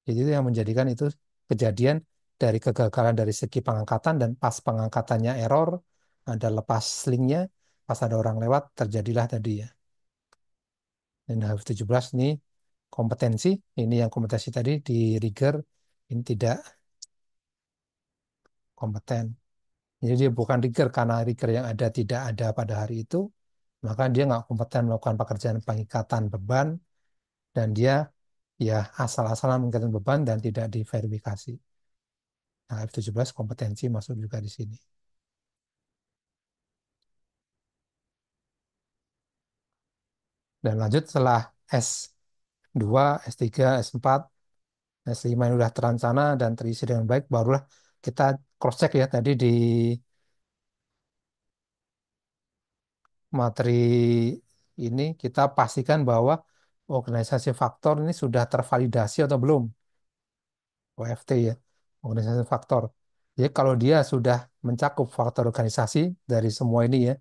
Speaker 1: Jadi itu yang menjadikan itu kejadian dari kegagalan dari segi pengangkatan dan pas pengangkatannya error, ada lepas slingnya, pas ada orang lewat terjadilah tadi ya. Dan HF17 ini kompetensi, ini yang kompetensi tadi di rigger, ini tidak kompeten. Jadi dia bukan rigger karena rigger yang ada tidak ada pada hari itu, maka dia nggak kompeten melakukan pekerjaan pengikatan beban dan dia ya asal-asalan mengikatkan beban dan tidak diverifikasi. Nah, F17 kompetensi masuk juga di sini. Dan lanjut setelah S2, S3, S4, S5 yang sudah terancana dan terisi dengan baik, barulah kita cross-check ya tadi di materi ini kita pastikan bahwa organisasi faktor ini sudah tervalidasi atau belum, OFT ya, organisasi faktor. Jadi kalau dia sudah mencakup faktor organisasi dari semua ini ya,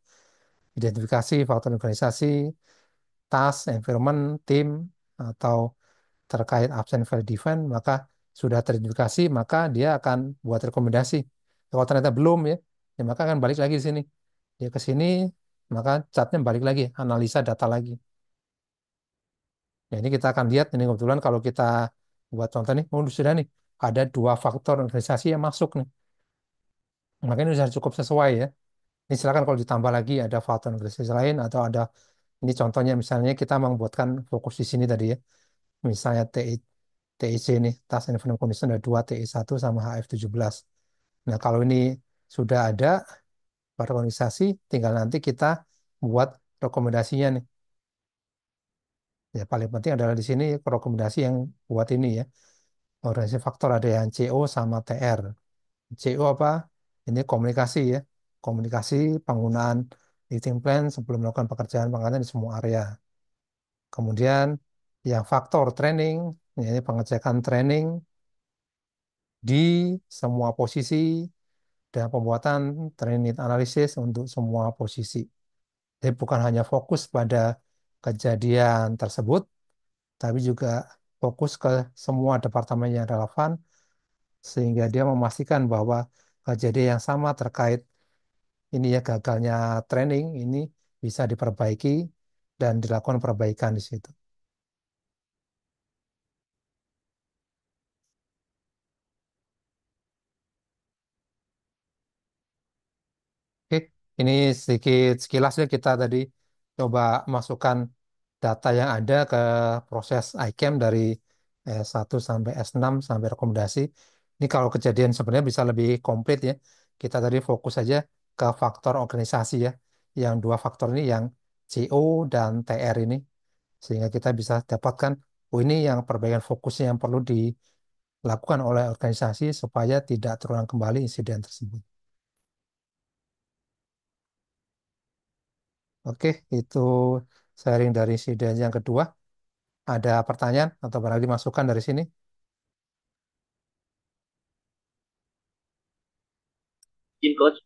Speaker 1: identifikasi faktor organisasi, task, environment, tim, atau terkait absent file define, maka sudah teridentifikasi, maka dia akan buat rekomendasi. Kalau ternyata belum ya, ya maka akan balik lagi di sini. Dia ke sini, maka catnya balik lagi, analisa data lagi. Ya, ini kita akan lihat ini kebetulan kalau kita buat contoh nih, oh sudah nih, ada dua faktor organisasi yang masuk nih. Maka ini sudah cukup sesuai ya. Ini silakan kalau ditambah lagi ada faktor organisasi lain atau ada ini contohnya misalnya kita membuatkan fokus di sini tadi ya. Misalnya TIC nih, Task Environment Condition ada 2, TI1 sama HF17. Nah, kalau ini sudah ada pada organisasi, tinggal nanti kita buat rekomendasinya nih. Ya, paling penting adalah di sini rekomendasi yang buat ini ya. Organisasi faktor ada yang CO sama TR. CO apa? Ini komunikasi ya. Komunikasi penggunaan meeting plan sebelum melakukan pekerjaan pengangkatan di semua area. Kemudian yang faktor training, ini pengecekan training di semua posisi dan pembuatan training need analysis untuk semua posisi. Jadi bukan hanya fokus pada kejadian tersebut, tapi juga fokus ke semua departemen yang relevan, sehingga dia memastikan bahwa kejadian yang sama terkait ini ya gagalnya training ini bisa diperbaiki dan dilakukan perbaikan di situ. Oke, ini sedikit sekilas ya kita tadi coba masukkan data yang ada ke proses iCAM dari S1 sampai S6 sampai rekomendasi. Ini kalau kejadian sebenarnya bisa lebih komplit ya. Kita tadi fokus saja ke faktor organisasi ya. Yang dua faktor ini yang CO dan TR ini. Sehingga kita bisa dapatkan, oh ini yang perbaikan fokusnya yang perlu dilakukan oleh organisasi supaya tidak terulang kembali insiden tersebut. Oke, itu sharing dari insiden yang kedua. Ada pertanyaan atau barangkali masukan dari sini?
Speaker 4: Mungkin coach,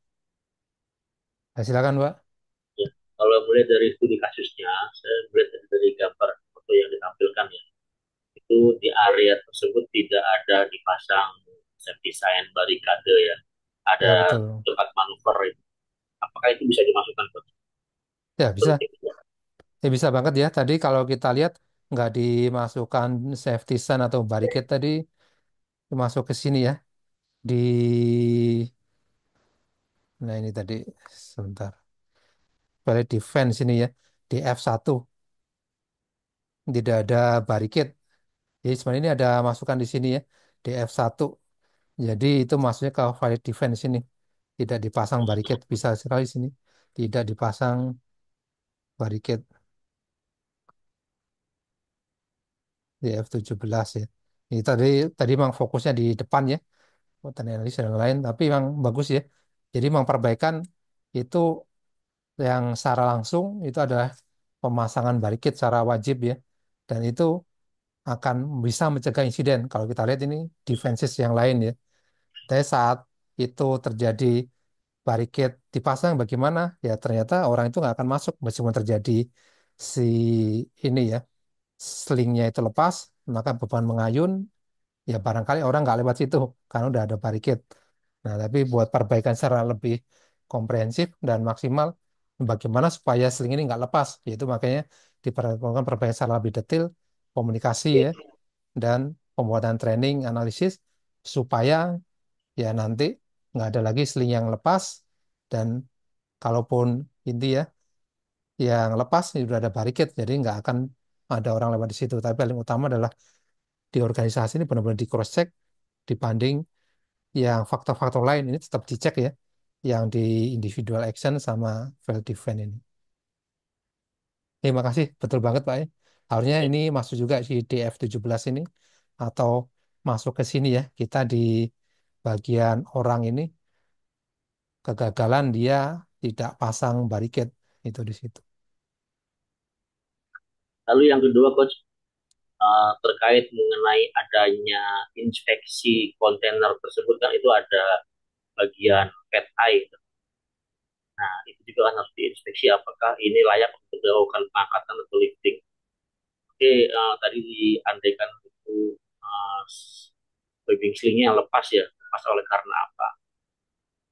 Speaker 1: Ya, silakan, Mbak.
Speaker 4: ya, kalau melihat dari studi kasusnya, saya melihat dari gambar foto yang ditampilkan ya, itu di area tersebut tidak ada dipasang safety sign barikade ya, ada
Speaker 1: Ya, betul.
Speaker 4: tempat manuver itu. Apakah itu bisa dimasukkan coach?
Speaker 1: Ya, bisa. Ya, bisa banget ya. Tadi kalau kita lihat nggak dimasukkan safety sign atau barricade tadi masuk ke sini ya. Di nah ini tadi sebentar. Valid defense ini ya. Di F1 tidak ada barricade. Jadi sebenarnya ini ada masukan di sini ya. Di F1. Jadi itu masuknya ke valid defense ini. Tidak dipasang barricade. Bisa sekali sini. Tidak dipasang barricade di F17 ya. Ini tadi tadi memang fokusnya di depan ya. Buatan analis dan lain, tapi memang bagus ya. Jadi memang perbaikan itu yang secara langsung itu adalah pemasangan barikade secara wajib ya. Dan itu akan bisa mencegah insiden. Kalau kita lihat ini defenses yang lain ya. Tapi saat itu terjadi barikade dipasang bagaimana? Ya ternyata orang itu nggak akan masuk meskipun terjadi si ini ya, slingnya itu lepas, maka beban mengayun ya barangkali orang nggak lewat situ karena udah ada barricade. Nah, tapi buat perbaikan secara lebih komprehensif dan maksimal, bagaimana supaya sling ini nggak lepas, yaitu makanya diperlukan perbaikan secara lebih detail, komunikasi ya, dan pembuatan training, analisis, supaya ya nanti nggak ada lagi sling yang lepas, dan kalaupun inti ya, yang lepas ini udah ada barricade, jadi nggak akan ada orang lewat di situ. Tapi paling utama adalah di organisasi ini benar-benar di cross check dibanding yang faktor-faktor lain ini tetap dicek ya, yang di individual action sama field defense ini. Terima kasih, betul banget Pak. Ya. Harusnya ini masuk juga di DF17 ini atau masuk ke sini ya. Kita di bagian orang ini kegagalan dia tidak pasang barricade itu di situ.
Speaker 4: Lalu yang kedua, Coach, terkait mengenai adanya inspeksi kontainer tersebut kan itu ada bagian pet eye. Nah, itu juga kan harus diinspeksi apakah ini layak untuk dilakukan pengangkatan atau lifting. Oke, tadi diandaikan itu webbing slingnya yang lepas ya, lepas oleh karena apa?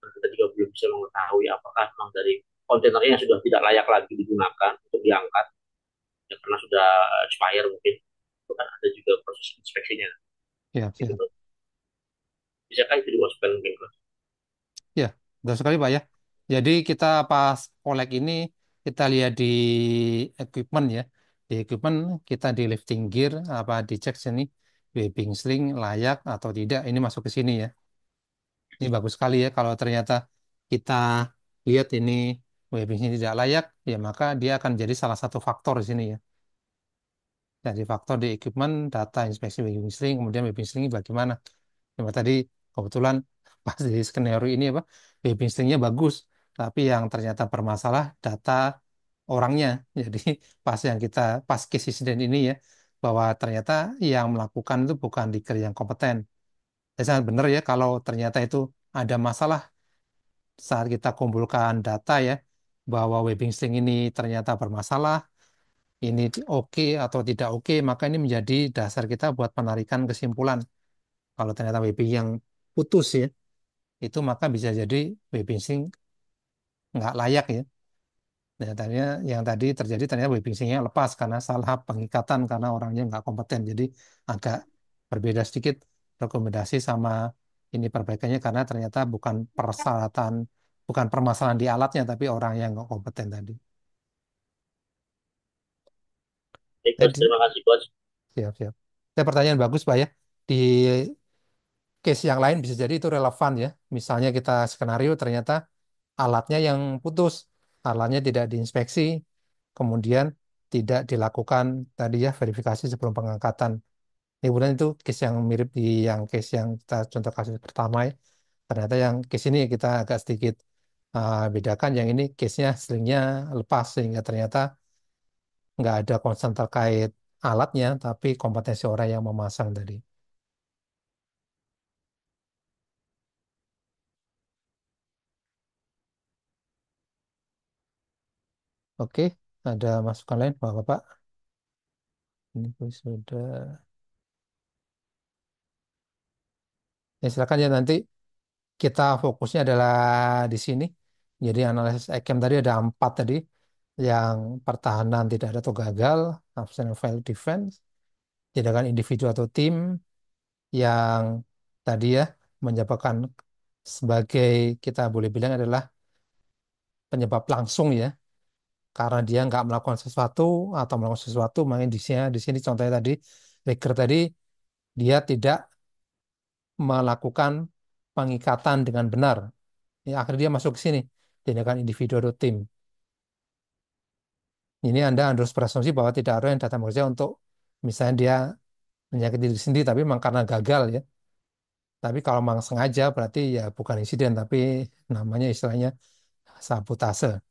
Speaker 4: Dan kita juga belum bisa mengetahui apakah memang dari kontainernya yang sudah tidak layak lagi digunakan untuk diangkat, ya karena sudah expire mungkin. Itu kan ada juga proses inspeksinya.
Speaker 1: Ya,
Speaker 4: Itu
Speaker 1: siap.
Speaker 4: tuh, bisakah itu dimasukkan mungkin, Coach?
Speaker 1: Ya, betul sekali Pak ya. Jadi kita pas kolek ini kita lihat di equipment ya. Di equipment kita di lifting gear apa dicek sini webbing sling layak atau tidak ini masuk ke sini ya. Ini bagus sekali ya kalau ternyata kita lihat ini webbing sling tidak layak ya maka dia akan jadi salah satu faktor di sini ya. Jadi faktor di equipment, data inspeksi webbing sling, kemudian webbing sling bagaimana. Cuma tadi kebetulan pas di skenario ini apa baby instingnya bagus, tapi yang ternyata bermasalah data orangnya. Jadi pas case incident ini ya bahwa ternyata yang melakukan itu bukan leader yang kompeten. Jadi sangat benar ya kalau ternyata itu ada masalah saat kita kumpulkan data ya bahwa webbing sling ini ternyata bermasalah, ini oke atau tidak oke, maka ini menjadi dasar kita buat penarikan kesimpulan. Kalau ternyata webbing yang putus ya itu maka bisa jadi webbing sync nggak layak ya. Nah, tadinya yang tadi terjadi ternyata webbing syncnya lepas karena salah pengikatan karena orangnya nggak kompeten. Jadi agak berbeda sedikit rekomendasi sama ini perbaikannya karena ternyata bukan permasalahan di alatnya tapi orang yang nggak kompeten tadi.
Speaker 4: Oke, Coach,
Speaker 1: Jadi
Speaker 4: terima kasih, Coach.
Speaker 1: siap siap. Saya pertanyaan bagus Pak ya. Di case yang lain bisa jadi itu relevan ya. Misalnya kita skenario ternyata alatnya yang putus, alatnya tidak diinspeksi, kemudian tidak dilakukan tadi ya verifikasi sebelum pengangkatan. Ini kemudian itu case yang mirip di yang case yang kita contoh kasus pertama ya. Ternyata yang case ini kita agak sedikit bedakan. Yang ini case-nya selingnya lepas sehingga ternyata nggak ada concern terkait alatnya, tapi kompetensi orang yang memasang tadi. Oke, ada masukan lain, Bapak-Bapak? Ini sudah. Ya, silakan ya nanti kita fokusnya adalah di sini. Jadi analisis ECM tadi ada 4 tadi. Yang pertahanan tidak ada atau gagal, absent of failed defense, tindakan individu atau tim yang tadi ya menyebabkan sebagai kita boleh bilang adalah penyebab langsung ya, karena dia nggak melakukan sesuatu atau melakukan sesuatu, makanya di sini contohnya tadi, trigger tadi dia tidak melakukan pengikatan dengan benar. Ya, akhirnya dia masuk ke sini, tindakan individu atau tim. Ini Anda harus berasumsi bahwa tidak ada yang datang bekerja untuk misalnya dia menyakiti diri sendiri, tapi memang karena gagal ya. Tapi kalau memang sengaja berarti ya bukan insiden, tapi namanya istilahnya sabotase.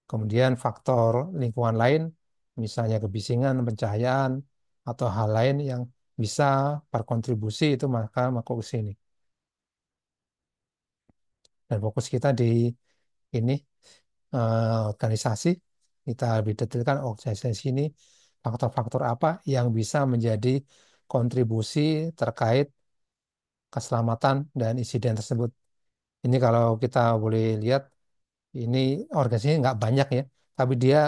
Speaker 1: Kemudian faktor lingkungan lain, misalnya kebisingan, pencahayaan, atau hal lain yang bisa berkontribusi itu maka masuk ke sini. Dan fokus kita di ini organisasi, kita lebih detailkan organisasi ini faktor-faktor apa yang bisa menjadi kontribusi terkait keselamatan dan insiden tersebut. Ini kalau kita boleh lihat, ini organisasinya nggak banyak ya, tapi dia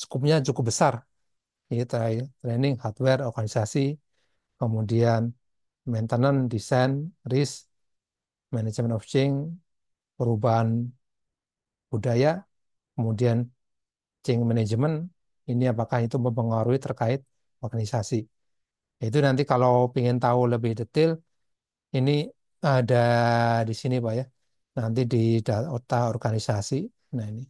Speaker 1: skupnya cukup besar. Ini training, hardware, organisasi, kemudian maintenance, desain, risk, manajemen of change, perubahan budaya, kemudian change management. Ini apakah itu mempengaruhi terkait organisasi. Itu nanti kalau ingin tahu lebih detail, ini ada di sini Pak ya. Nanti di data organisasi. Nah ini.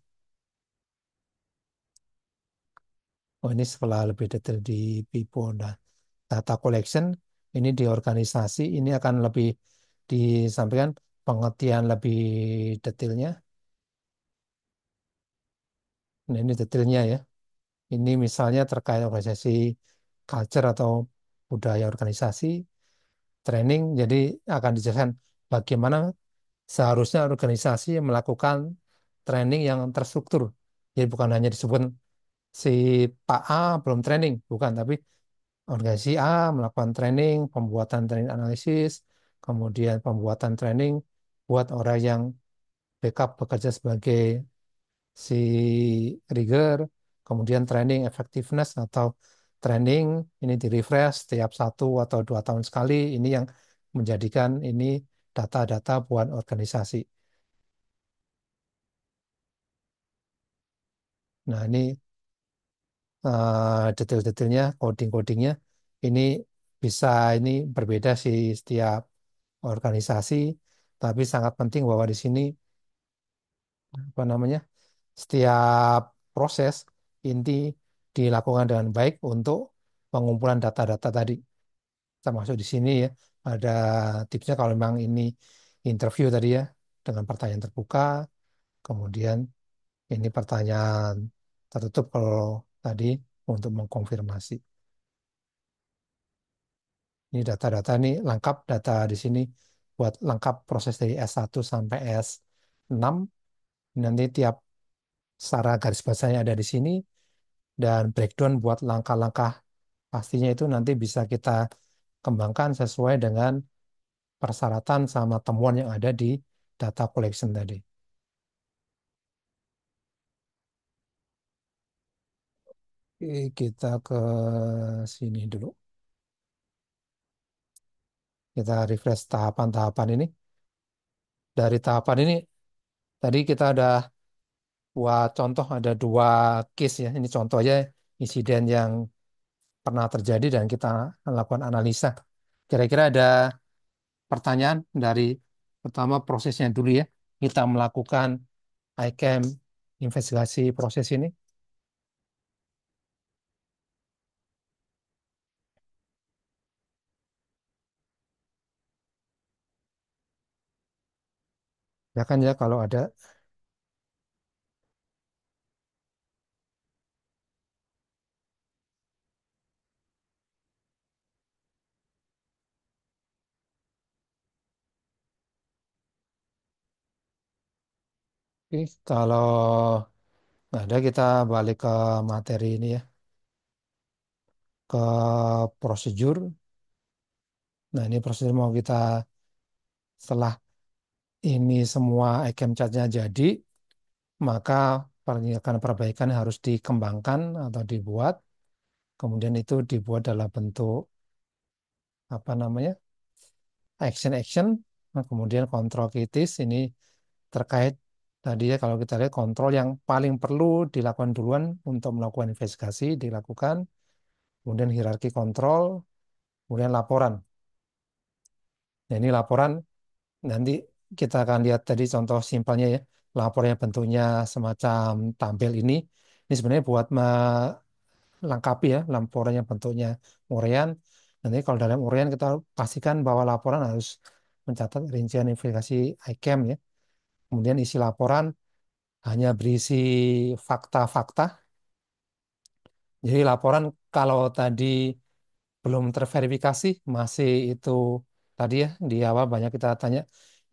Speaker 1: Oh ini setelah lebih detail di PIPO. Nah, data collection ini di organisasi ini akan lebih disampaikan pengertian lebih detailnya. Nah ini detailnya ya. Ini misalnya terkait organisasi culture atau budaya organisasi, training. Jadi akan dijelaskan bagaimana seharusnya organisasi melakukan training yang terstruktur. Jadi bukan hanya disebut si Pak A belum training, bukan, tapi organisasi A melakukan training, pembuatan training analisis, kemudian pembuatan training buat orang yang backup bekerja sebagai si rigger, kemudian training effectiveness atau training ini di refresh setiap 1 atau 2 tahun sekali. Ini yang menjadikan ini data-data buat organisasi. Nah ini detail-detailnya, coding-codingnya ini bisa ini berbeda sih setiap organisasi, tapi sangat penting bahwa di sini apa namanya setiap proses inti dilakukan dengan baik untuk pengumpulan data-data tadi. Termasuk di sini ya ada tipsnya kalau memang ini interview tadi ya dengan pertanyaan terbuka, kemudian ini pertanyaan tertutup kalau tadi untuk mengkonfirmasi. Ini data-data ini lengkap data di sini buat lengkap proses dari S1 sampai S6. Nanti tiap secara garis besarnya ada di sini dan breakdown buat langkah-langkah pastinya itu nanti bisa kita kembangkan sesuai dengan persyaratan sama temuan yang ada di data collection tadi. Oke, kita ke sini dulu. Kita refresh tahapan-tahapan ini. Dari tahapan ini tadi kita ada buat contoh ada 2 case ya. Ini contoh aja insiden yang pernah terjadi dan kita lakukan analisa. Kira-kira ada pertanyaan dari pertama prosesnya dulu ya. Kita melakukan ICAM investigasi proses ini. Ya kan ya kalau ada. Oke, kalau nggak ada kita balik ke materi ini ya. Ke prosedur. Nah ini prosedur mau kita setelah ini semua ICAM chartnya jadi, maka perbaikan harus dikembangkan atau dibuat. Kemudian itu dibuat dalam bentuk apa namanya action-action. Nah, kemudian kontrol kritis ini terkait tadi ya kalau kita lihat kontrol yang paling perlu dilakukan duluan untuk melakukan investigasi dilakukan. Kemudian hierarki kontrol, kemudian laporan. Nah, ini laporan nanti kita akan lihat tadi contoh simpelnya ya. Laporannya bentuknya semacam tampil ini. Ini sebenarnya buat melengkapi ya laporannya bentuknya uraian. Nanti kalau dalam uraian kita pastikan bahwa laporan harus mencatat rincian investigasi ICAM ya. Kemudian isi laporan hanya berisi fakta-fakta. Jadi laporan kalau tadi belum terverifikasi masih itu tadi ya di awal banyak kita tanya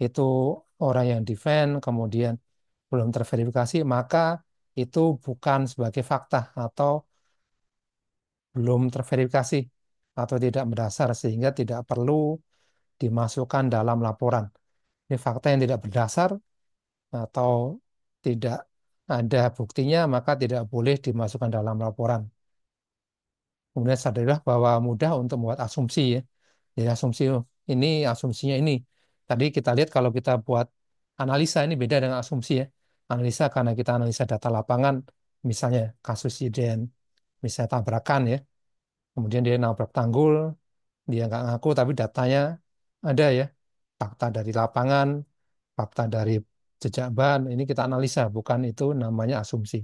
Speaker 1: itu orang yang defend kemudian belum terverifikasi maka itu bukan sebagai fakta atau belum terverifikasi. atau tidak mendasar sehingga tidak perlu dimasukkan dalam laporan. Ini fakta yang tidak berdasar atau tidak ada buktinya, maka tidak boleh dimasukkan dalam laporan. Kemudian sadarilah bahwa mudah untuk membuat asumsi ya. Jadi asumsi ini, asumsinya ini. Tadi kita lihat kalau kita buat analisa ini beda dengan asumsi ya. Analisa karena kita analisa data lapangan, misalnya kasus insiden, misalnya tabrakan ya. Kemudian dia nabrak tanggul, dia nggak ngaku tapi datanya ada ya. Fakta dari lapangan, fakta dari jejak ban, ini kita analisa, bukan itu namanya asumsi.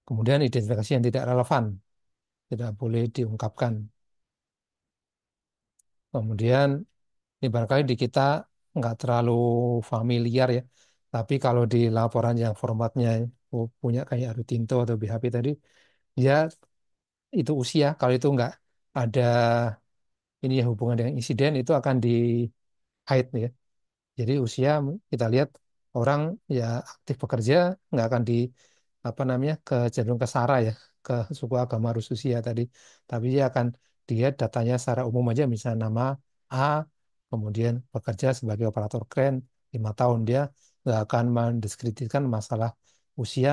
Speaker 1: Kemudian identifikasi yang tidak relevan, tidak boleh diungkapkan. Kemudian ini barangkali di kita nggak terlalu familiar ya. Tapi kalau di laporan yang formatnya punya kayak Rio Tinto atau BHP tadi, dia itu usia. Kalau itu nggak ada ini ya hubungan dengan insiden, itu akan di hide ya. Jadi usia kita lihat orang ya aktif bekerja nggak akan di apa namanya ke cenderung ke SARA ya, ke suku agama Rus usia tadi. Tapi dia akan dilihat datanya secara umum aja, misalnya nama A, kemudian bekerja sebagai operator kren 5 tahun, dia nggak akan mendiskreditkan masalah usia,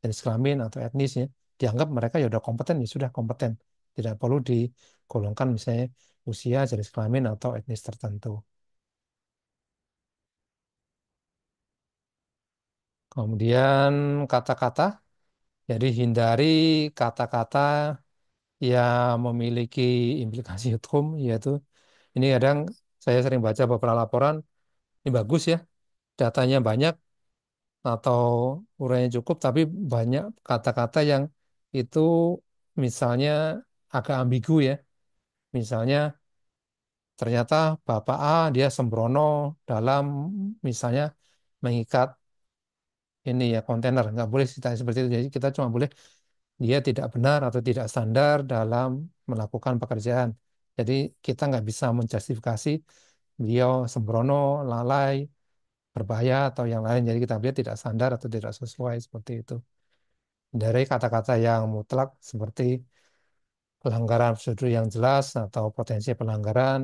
Speaker 1: jenis kelamin atau etnisnya. Dianggap mereka ya udah kompeten, ya sudah kompeten. Tidak perlu digolongkan misalnya usia, jenis kelamin atau etnis tertentu. Kemudian kata-kata, jadi hindari kata-kata yang memiliki implikasi hukum, yaitu ini kadang saya sering baca beberapa laporan, ini bagus ya, datanya banyak atau urainya cukup, tapi banyak kata-kata yang itu misalnya agak ambigu ya. Misalnya ternyata Bapak A dia sembrono dalam misalnya mengikat ini ya kontainer, nggak boleh ditanya seperti itu. Jadi kita cuma boleh dia tidak benar atau tidak standar dalam melakukan pekerjaan. Jadi kita nggak bisa menjustifikasi beliau sembrono, lalai, berbahaya atau yang lain. Jadi kita lihat tidak standar atau tidak sesuai seperti itu. Dari kata-kata yang mutlak seperti pelanggaran prosedur yang jelas atau potensi pelanggaran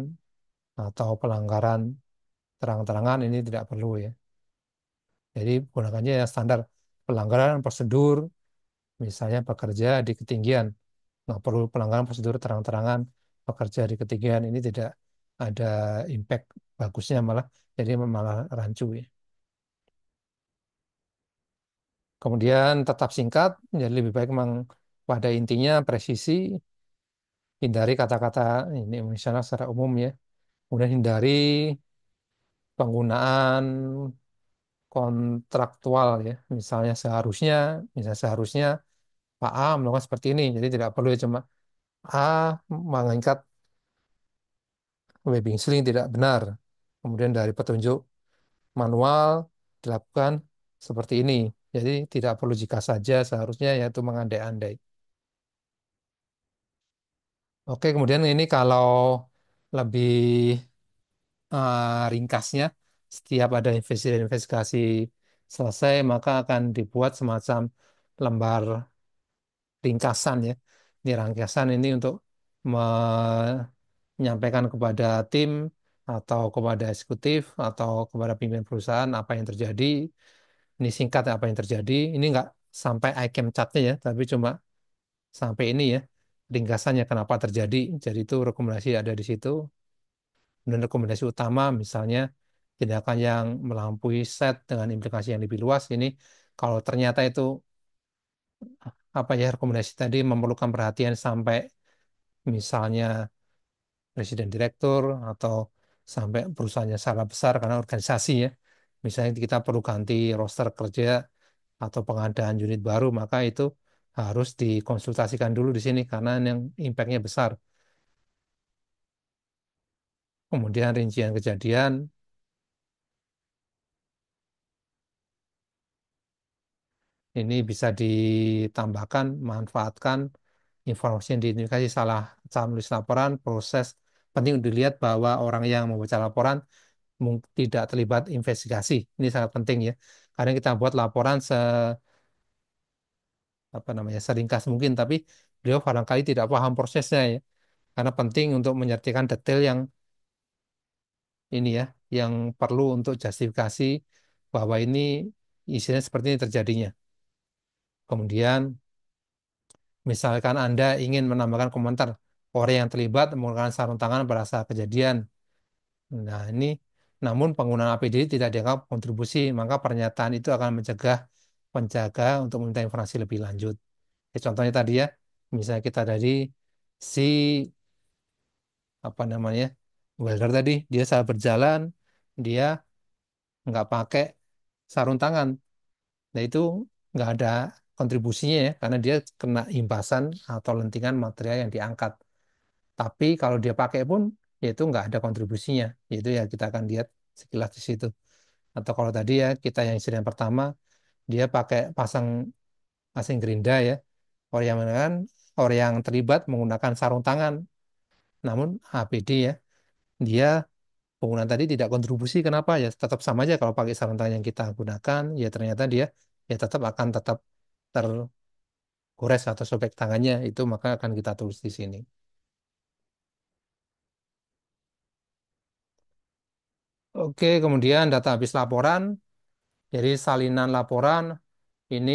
Speaker 1: atau pelanggaran terang-terangan ini tidak perlu ya. Jadi gunakannya yang standar pelanggaran prosedur, misalnya bekerja di ketinggian. Nggak perlu pelanggaran prosedur terang-terangan pekerja di ketinggian, ini tidak ada impact bagusnya, malah jadi malah rancu ya. Kemudian tetap singkat, jadi lebih baik memang pada intinya presisi, hindari kata-kata ini misalnya secara umum ya. Kemudian hindari penggunaan kontraktual ya, misalnya seharusnya Pak A melakukan seperti ini, jadi tidak perlu ya cuma A mengikat webbing sling tidak benar. Kemudian dari petunjuk manual dilakukan seperti ini. Jadi tidak perlu jika saja, seharusnya yaitu mengandai-andai. Oke, kemudian ini kalau lebih ringkasnya, setiap ada investigasi selesai, maka akan dibuat semacam lembar ringkasan ya. Ini ringkasan ini untuk menyampaikan kepada tim atau kepada eksekutif atau kepada pimpinan perusahaan apa yang terjadi. Ini singkat apa yang terjadi. Ini nggak sampai item chat-nya ya, tapi cuma sampai ini ya, ringkasannya kenapa terjadi. Jadi itu rekomendasi ada di situ. Dan rekomendasi utama misalnya tindakan yang melampaui set dengan implikasi yang lebih luas. Ini kalau ternyata itu apa ya rekomendasi tadi memerlukan perhatian sampai misalnya presiden direktur atau sampai perusahaannya skala besar karena organisasi ya. Misalnya kita perlu ganti roster kerja atau pengadaan unit baru, maka itu harus dikonsultasikan dulu di sini karena yang impact-nya besar. Kemudian rincian kejadian, ini bisa ditambahkan, manfaatkan informasi yang diidentifikasi salah saat menulis laporan, proses penting untuk dilihat bahwa orang yang membaca laporan tidak terlibat investigasi. Ini sangat penting ya. Karena kita buat laporan apa namanya seringkas mungkin, tapi beliau barangkali tidak paham prosesnya ya. Karena penting untuk menyertakan detail yang ini ya, yang perlu untuk justifikasi bahwa ini insiden seperti ini terjadinya. Kemudian misalkan Anda ingin menambahkan komentar orang yang terlibat menggunakan sarung tangan pada saat kejadian. Nah, ini namun penggunaan APD tidak dianggap kontribusi, maka pernyataan itu akan mencegah penjaga untuk meminta informasi lebih lanjut. Ya, contohnya tadi ya, misalnya kita dari si apa namanya welder tadi, dia saat berjalan, dia nggak pakai sarung tangan. Nah, itu nggak ada kontribusinya ya, karena dia kena impasan atau lentingan material yang diangkat. Tapi kalau dia pakai pun, yaitu nggak ada kontribusinya. Yaitu ya kita akan lihat sekilas di situ. Atau kalau tadi ya, kita yang insiden pertama, dia pakai pasang asing gerinda ya. Orang yang menggunakan, orang yang terlibat menggunakan sarung tangan. Namun APD ya, dia penggunaan tadi tidak kontribusi. Kenapa? Ya tetap sama aja kalau pakai sarung tangan yang kita gunakan, ya ternyata dia ya tetap tergores atau sobek tangannya. Itu maka akan kita tulis di sini. Oke, kemudian data habis laporan. Jadi salinan laporan ini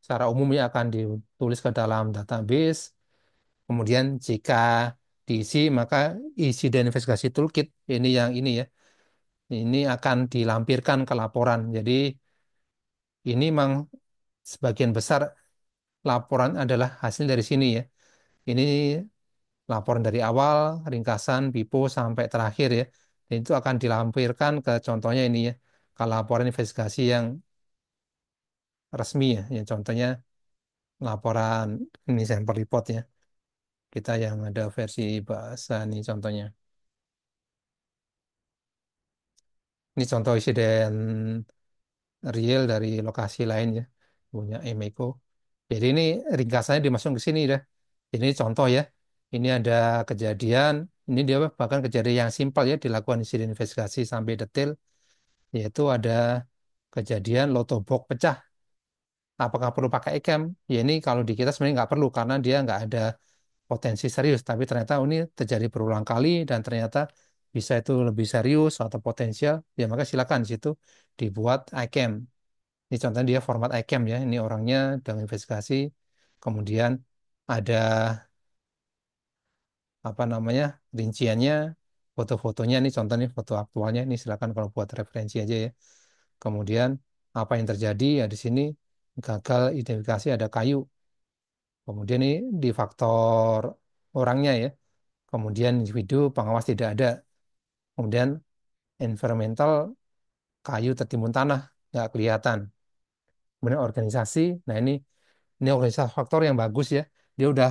Speaker 1: secara umumnya akan ditulis ke dalam database. Kemudian jika diisi maka isi dan investigasi toolkit ini yang ini ya. Ini akan dilampirkan ke laporan. Jadi ini memang sebagian besar laporan adalah hasil dari sini ya. Ini laporan dari awal, ringkasan, pipo sampai terakhir ya. Dan itu akan dilampirkan ke contohnya ini ya. Ke laporan investigasi yang resmi ya. Yang contohnya laporan ini sampel report ya. Kita yang ada versi bahasa ini contohnya. Ini contoh insiden real dari lokasi lain ya. Punya Emeco. Jadi ini ringkasannya dimasukkan ke sini dah. Ini contoh ya. Ini ada kejadian. Ini dia bahkan kejadian yang simpel ya dilakukan insiden investigasi sampai detail. Yaitu ada kejadian loto box pecah. Apakah perlu pakai e-cam? Ya ini kalau di kita sebenarnya nggak perlu karena dia nggak ada potensi serius, tapi ternyata ini terjadi berulang kali dan ternyata bisa itu lebih serius atau potensial, ya maka silakan di situ dibuat iCam. Ini contohnya dia format iCam ya, ini orangnya dengan investigasi, kemudian ada apa namanya rinciannya, foto-fotonya, ini contoh nih foto aktualnya, ini silakan kalau buat referensi aja ya. Kemudian apa yang terjadi ya di sini gagal identifikasi ada kayu. Kemudian ini di faktor orangnya ya. Kemudian individu pengawas tidak ada. Kemudian environmental kayu tertimbun tanah nggak kelihatan. Kemudian organisasi, nah ini organisasi faktor yang bagus ya. Dia udah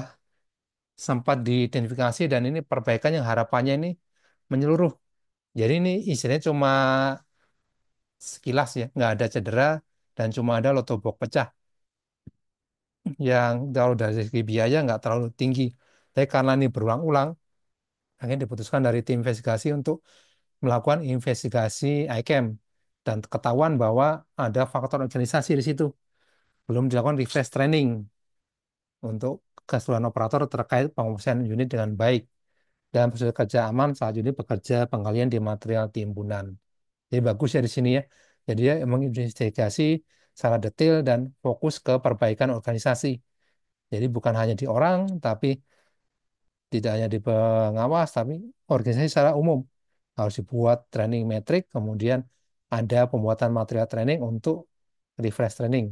Speaker 1: sempat diidentifikasi dan ini perbaikan yang harapannya ini menyeluruh. Jadi ini isinya cuma sekilas ya, nggak ada cedera dan cuma ada lotobok pecah yang kalau dari segi biaya nggak terlalu tinggi. Tapi karena ini berulang-ulang, akhirnya diputuskan dari tim investigasi untuk melakukan investigasi ICAM dan ketahuan bahwa ada faktor organisasi di situ. Belum dilakukan refresh training untuk keseluruhan operator terkait pengoperasian unit dengan baik dan prosedur kerja aman saat unit bekerja penggalian di material timbunan. Jadi bagus ya di sini ya. Jadi dia menginvestigasi secara detail dan fokus ke perbaikan organisasi. Jadi bukan hanya di orang, tapi tidak hanya di pengawas, tapi organisasi secara umum harus dibuat training metrik, kemudian ada pembuatan material training untuk refresh training.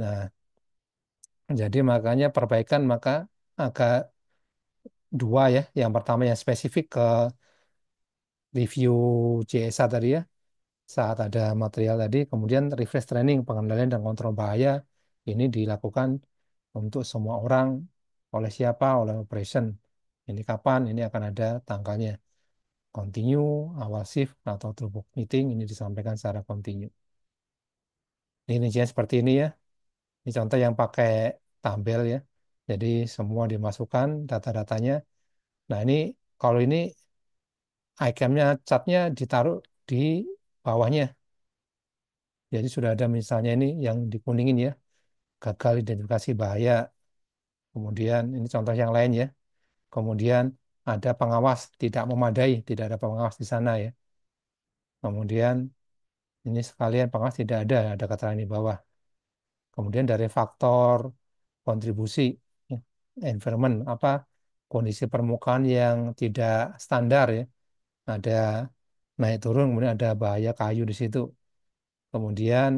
Speaker 1: Nah, jadi makanya perbaikan maka agak dua ya. Yang pertama yang spesifik ke review CSA tadi ya, saat ada material tadi, kemudian refresh training, pengendalian dan kontrol bahaya ini dilakukan untuk semua orang, oleh siapa, oleh operation. Ini kapan, ini akan ada tanggalnya. Continue, awal shift, atau throughput meeting, ini disampaikan secara continue. Ini rincian seperti ini ya. Ini contoh yang pakai tabel ya. Jadi semua dimasukkan data-datanya. Nah ini kalau ini itemnya, catnya ditaruh di bawahnya. Jadi sudah ada misalnya ini yang dikuningin ya. Gagal identifikasi bahaya. Kemudian ini contoh yang lain ya. Kemudian ada pengawas tidak memadai, tidak ada pengawas di sana ya. Kemudian ini sekalian pengawas tidak ada keterangan di bawah. Kemudian dari faktor kontribusi ya, environment apa kondisi permukaan yang tidak standar ya. Ada naik turun, kemudian ada bahaya kayu di situ. Kemudian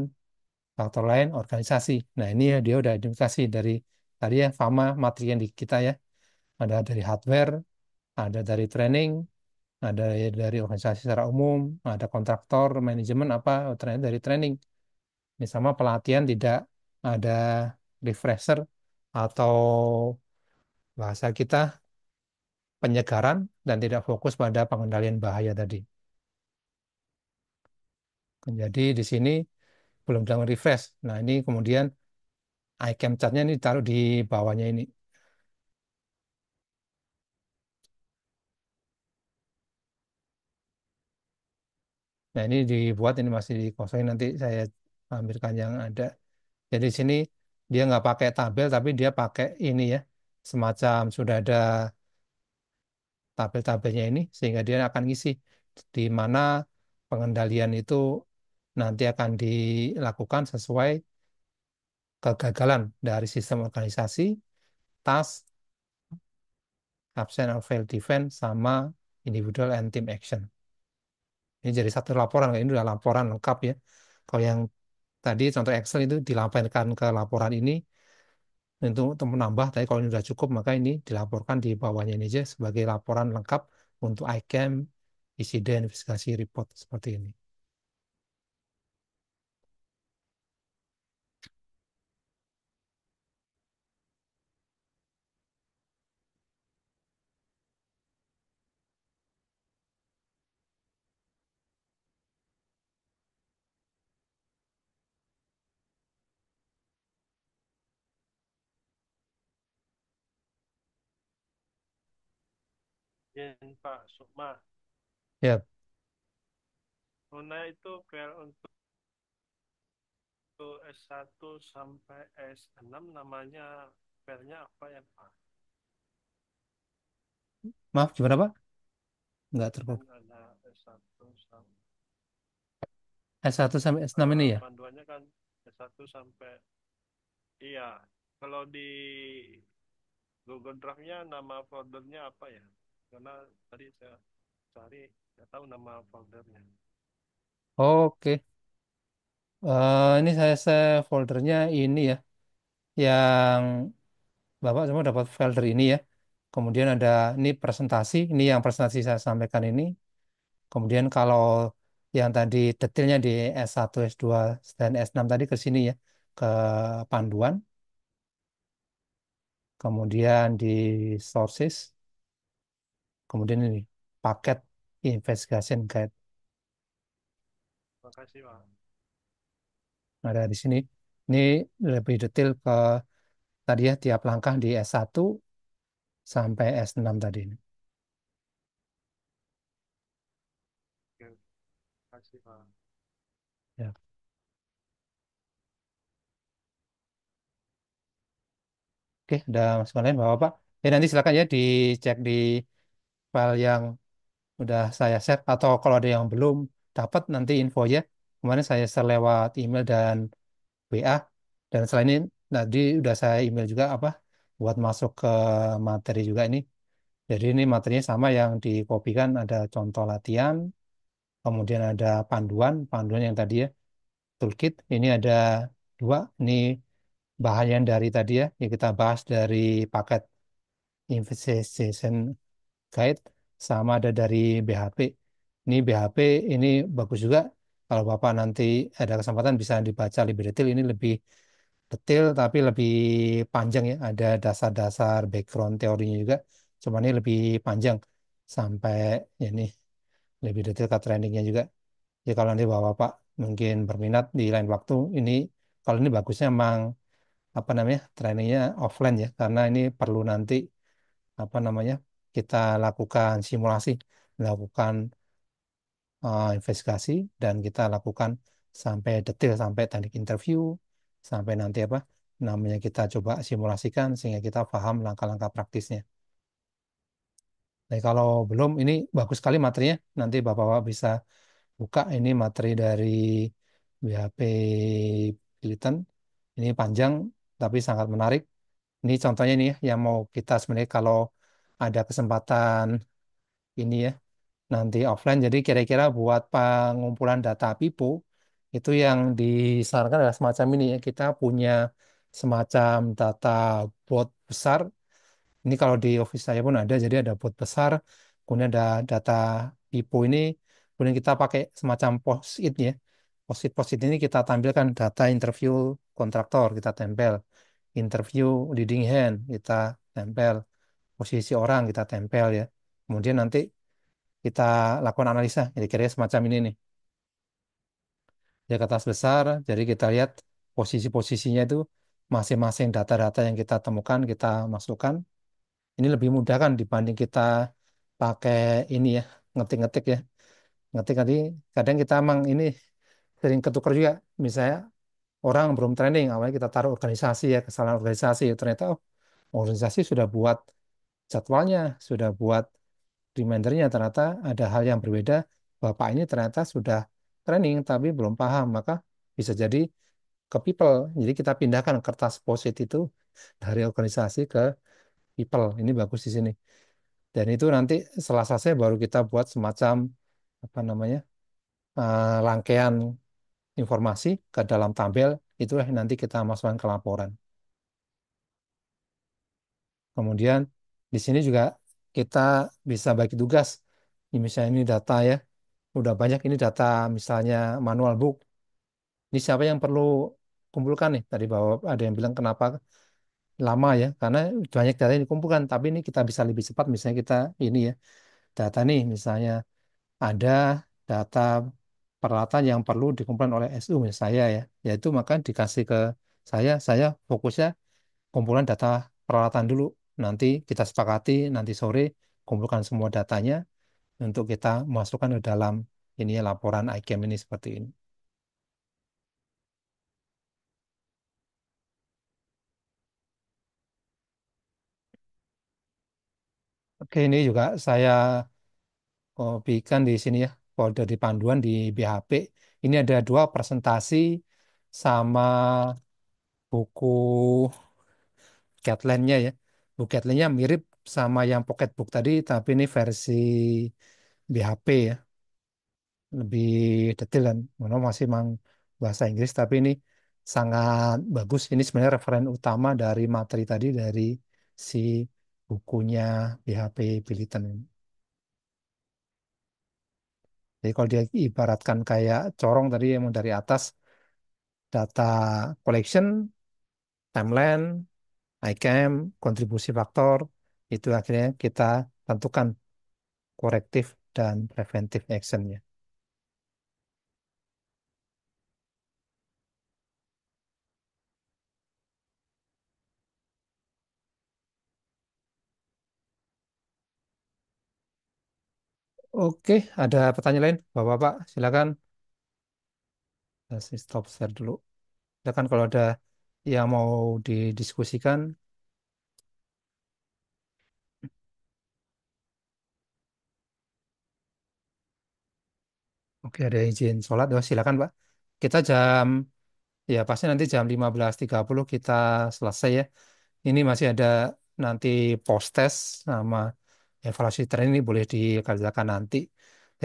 Speaker 1: faktor lain organisasi. Nah, ini ya dia udah identifikasi dari tadi ya fama materi yang di kita ya. Ada dari hardware, ada dari training, ada dari organisasi secara umum, ada kontraktor, manajemen apa, ternyata dari training. Ini sama pelatihan tidak ada refresher atau bahasa kita penyegaran dan tidak fokus pada pengendalian bahaya tadi. Jadi di sini belum dalam refresh. Nah, ini kemudian iCam chartnya ini taruh di bawahnya ini. Nah, ini dibuat, ini masih dikosongin, nanti saya ambilkan yang ada. Jadi di sini dia nggak pakai tabel, tapi dia pakai ini ya, semacam sudah ada tabel-tabelnya ini, sehingga dia akan ngisi di mana pengendalian itu nanti akan dilakukan sesuai kegagalan dari sistem organisasi, task, absent or failed defense, sama individual and team action. Ini jadi satu laporan, ini udah laporan lengkap ya. Kalau yang tadi contoh Excel itu dilampirkan ke laporan ini untuk menambah, tapi kalau ini sudah cukup maka ini dilaporkan di bawahnya ini aja sebagai laporan lengkap untuk ICAM, insiden, investigasi, report seperti ini.
Speaker 5: Ya, Pak Sukma.
Speaker 1: Ya,
Speaker 5: Nona itu kayak untuk S1 sampai S6 namanya fairnya apa ya, Pak?
Speaker 1: maaf gimana Pak? Nggak
Speaker 5: Kan
Speaker 1: terbuka.
Speaker 5: ada S1 sampai
Speaker 1: S1 sampai S6 ini ya?
Speaker 5: panduannya kan S1 sampai iya. Kalau di Google Drive-nya nama foldernya apa ya? Karena tadi saya cari nggak tahu nama foldernya.
Speaker 1: Oke. Ini saya save foldernya ini ya, yang Bapak semua dapat folder ini ya. Kemudian ada ini presentasi, ini yang presentasi saya sampaikan ini. Kemudian kalau yang tadi detailnya di S1, S2, dan S6 tadi ke sini ya, ke panduan. Kemudian di sources, kemudian ini paket investigation guide
Speaker 5: Makasih, Pak.
Speaker 1: ada di sini. Ini lebih detail ke tadi ya tiap langkah di S1 sampai S6 tadi ini.
Speaker 5: Oke, makasih, Pak.
Speaker 1: Ya. Oke, udah masukan lain Bapak-Bapak. Ya nanti silakan ya dicek di file yang udah saya share atau kalau ada yang belum dapat nanti info ya. Kemarin saya share lewat email dan WA dan selain ini tadi udah saya email juga apa buat masuk ke materi juga ini. Jadi ini materinya sama yang dikopikan ada contoh latihan, kemudian ada panduan yang tadi ya toolkit. Ini ada dua, ini bahan yang dari tadi ya yang kita bahas dari paket investigation guide sama ada dari BHP. Ini BHP ini bagus juga. Kalau Bapak nanti ada kesempatan bisa dibaca lebih detail. Ini lebih detail tapi lebih panjang ya. Ada dasar-dasar background teorinya juga. Cuma ini lebih panjang sampai ya ini lebih detail ke trainingnya juga. Ya kalau nanti Bapak mungkin berminat di lain waktu ini kalau ini bagusnya memang apa namanya trainingnya offline ya karena ini perlu nanti apa namanya kita lakukan simulasi, lakukan investigasi dan kita lakukan sampai detail sampai teknik interview, sampai nanti apa namanya kita coba simulasikan sehingga kita paham langkah-langkah praktisnya. Nah, kalau belum, ini bagus sekali materinya. Nanti Bapak-Bapak bisa buka ini materi dari BHP Billiton. Ini panjang tapi sangat menarik. Ini contohnya nih ya, yang mau kita sebenarnya kalau ada kesempatan ini ya nanti offline. Jadi kira-kira buat pengumpulan data PIPO itu yang disarankan adalah semacam ini ya. Kita punya semacam data bot besar. Ini kalau di office saya pun ada, jadi ada bot besar, kemudian ada data PIPO ini, kemudian kita pakai semacam post-it ya. Post-it ini kita tampilkan data interview kontraktor, kita tempel. Interview leading hand, kita tempel. Posisi orang, kita tempel ya. Kemudian nanti kita lakukan analisa, jadi kira semacam ini nih. Ya kertas besar, jadi kita lihat posisi-posisinya itu masing-masing data-data yang kita temukan, kita masukkan. Ini lebih mudah kan dibanding kita pakai ini ya, ngetik-ngetik ya. Ngetik tadi, kadang kita emang ini sering ketukar juga. Misalnya orang belum training, awalnya kita taruh organisasi ya, kesalahan organisasi. Ternyata organisasi sudah buat jadwalnya, sudah buat remindernya, ternyata ada hal yang berbeda. Bapak ini ternyata sudah training tapi belum paham, maka bisa jadi ke people. Jadi kita pindahkan kertas post-it itu dari organisasi ke people. Ini bagus di sini. Dan itu nanti setelah selesai baru kita buat semacam apa namanya rangkaian informasi ke dalam tabel. Itulah yang nanti kita masukkan ke laporan. Kemudian di sini juga kita bisa bagi tugas. Ini misalnya ini data ya, udah banyak ini data misalnya manual book. Ini siapa yang perlu kumpulkan nih? Tadi bahwa ada yang bilang kenapa lama ya, karena banyak data yang dikumpulkan. Tapi ini kita bisa lebih cepat. Misalnya kita ini ya data nih, misalnya ada data peralatan yang perlu dikumpulkan oleh SU misalnya saya ya, yaitu maka dikasih ke saya fokusnya kumpulan data peralatan dulu. Nanti kita sepakati nanti sore kumpulkan semua datanya untuk kita masukkan ke dalam ini ya, laporan ICAM ini seperti ini. Oke, ini juga saya kopikan di sini ya, folder di panduan di BHP. Ini ada dua presentasi sama buku guideline-nya ya. Buku guideline-nya mirip sama yang Pocketbook tadi, tapi ini versi BHP ya. Lebih detail dan masih memang bahasa Inggris, tapi ini sangat bagus. Ini sebenarnya referen utama dari materi tadi dari si bukunya BHP Billiton ini. Jadi kalau dia ibaratkan kayak corong tadi yang dari atas, data collection, timeline, ICAM, kontribusi faktor, itu akhirnya kita tentukan korektif dan preventif actionnya. Oke, ada pertanyaan lain? Bapak-bapak, silakan. Saya stop share dulu. Silakan kalau ada yang mau didiskusikan. Oke, ada izin sholat. Oh, silakan, Pak. Kita ya pasti nanti jam 15.30 kita selesai ya. Ini masih ada nanti post test sama evaluasi tren ini boleh dikerjakan nanti.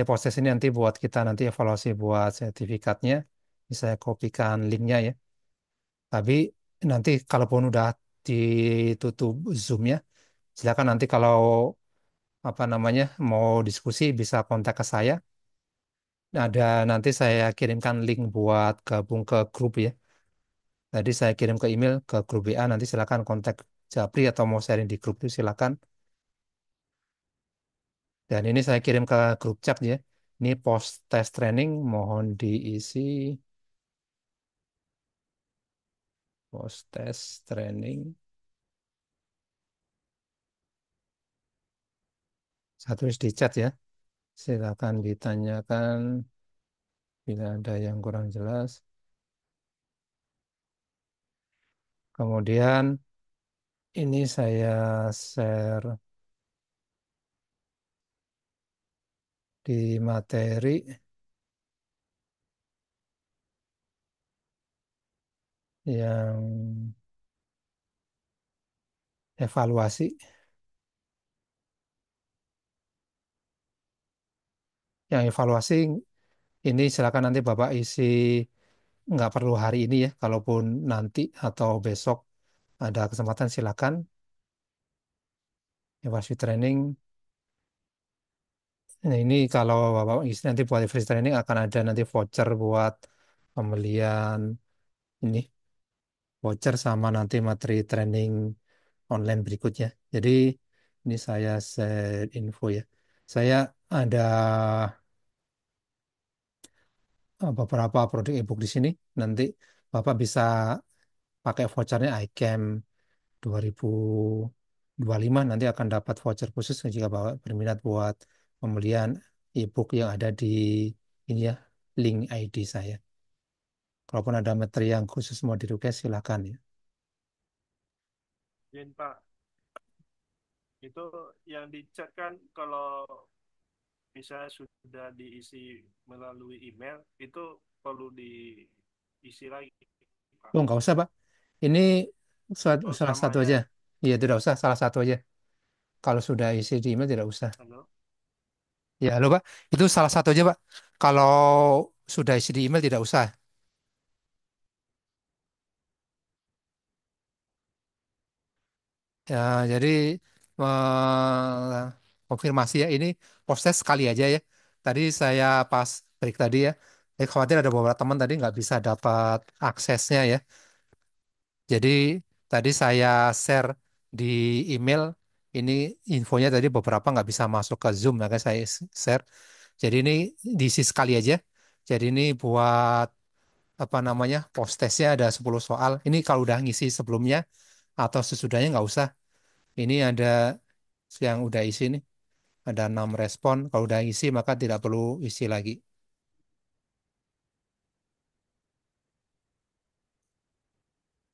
Speaker 1: Post test ini nanti buat kita nanti evaluasi buat sertifikatnya. Bisa saya kopikan linknya ya. Tapi nanti kalaupun udah ditutup Zoom-nya, silakan nanti kalau apa namanya mau diskusi bisa kontak ke saya. Ada nanti saya kirimkan link buat gabung ke grup ya. Tadi saya kirim ke email ke grup WA, nanti silakan kontak Japri atau mau sharing di grup itu silakan. Dan ini saya kirim ke grup chat ya. Ini post test training mohon diisi post test training. Satu di chat ya. Silakan ditanyakan bila ada yang kurang jelas. Kemudian ini saya share di materi yang evaluasi. Yang evaluasi ini silakan nanti Bapak isi, nggak perlu hari ini ya, kalaupun nanti atau besok ada kesempatan silakan evaluasi training. Nah, ini kalau Bapak isi nanti buat evaluasi training akan ada nanti voucher buat pembelian ini, voucher sama nanti materi training online berikutnya. Jadi ini saya share info ya. Saya ada beberapa produk e-book di sini. Nanti Bapak bisa pakai vouchernya iCamp 2025, nanti akan dapat voucher khusus jika Bapak berminat buat pembelian e-book yang ada di ini ya, link ID saya. Kalaupun ada materi yang khusus mau di request silakan ya.
Speaker 5: Izin Pak, itu yang di chat kan kalau misalnya sudah diisi melalui email, itu perlu diisi lagi, Pak.
Speaker 1: Oh, nggak usah, Pak. Ini
Speaker 5: Oh,
Speaker 1: salah
Speaker 5: sama
Speaker 1: satu aja.
Speaker 5: ya.
Speaker 1: Iya, tidak usah, salah satu aja. Kalau sudah isi di email tidak usah.
Speaker 5: Halo?
Speaker 1: Ya, halo, Pak. Itu salah satu aja, Pak. Kalau sudah isi di email tidak usah. Ya, jadi konfirmasi ya, ini proses sekali aja ya. Tadi saya pas break tadi ya, khawatir ada beberapa teman tadi nggak bisa dapat aksesnya ya. Jadi tadi saya share di email, ini infonya tadi beberapa nggak bisa masuk ke Zoom, maka saya share. Jadi ini diisi sekali aja. Jadi ini buat apa namanya, post testnya ada 10 soal. Ini kalau udah ngisi sebelumnya atau sesudahnya nggak usah. Ini ada yang udah isi nih, ada 6 respon. Kalau udah isi maka tidak perlu isi lagi.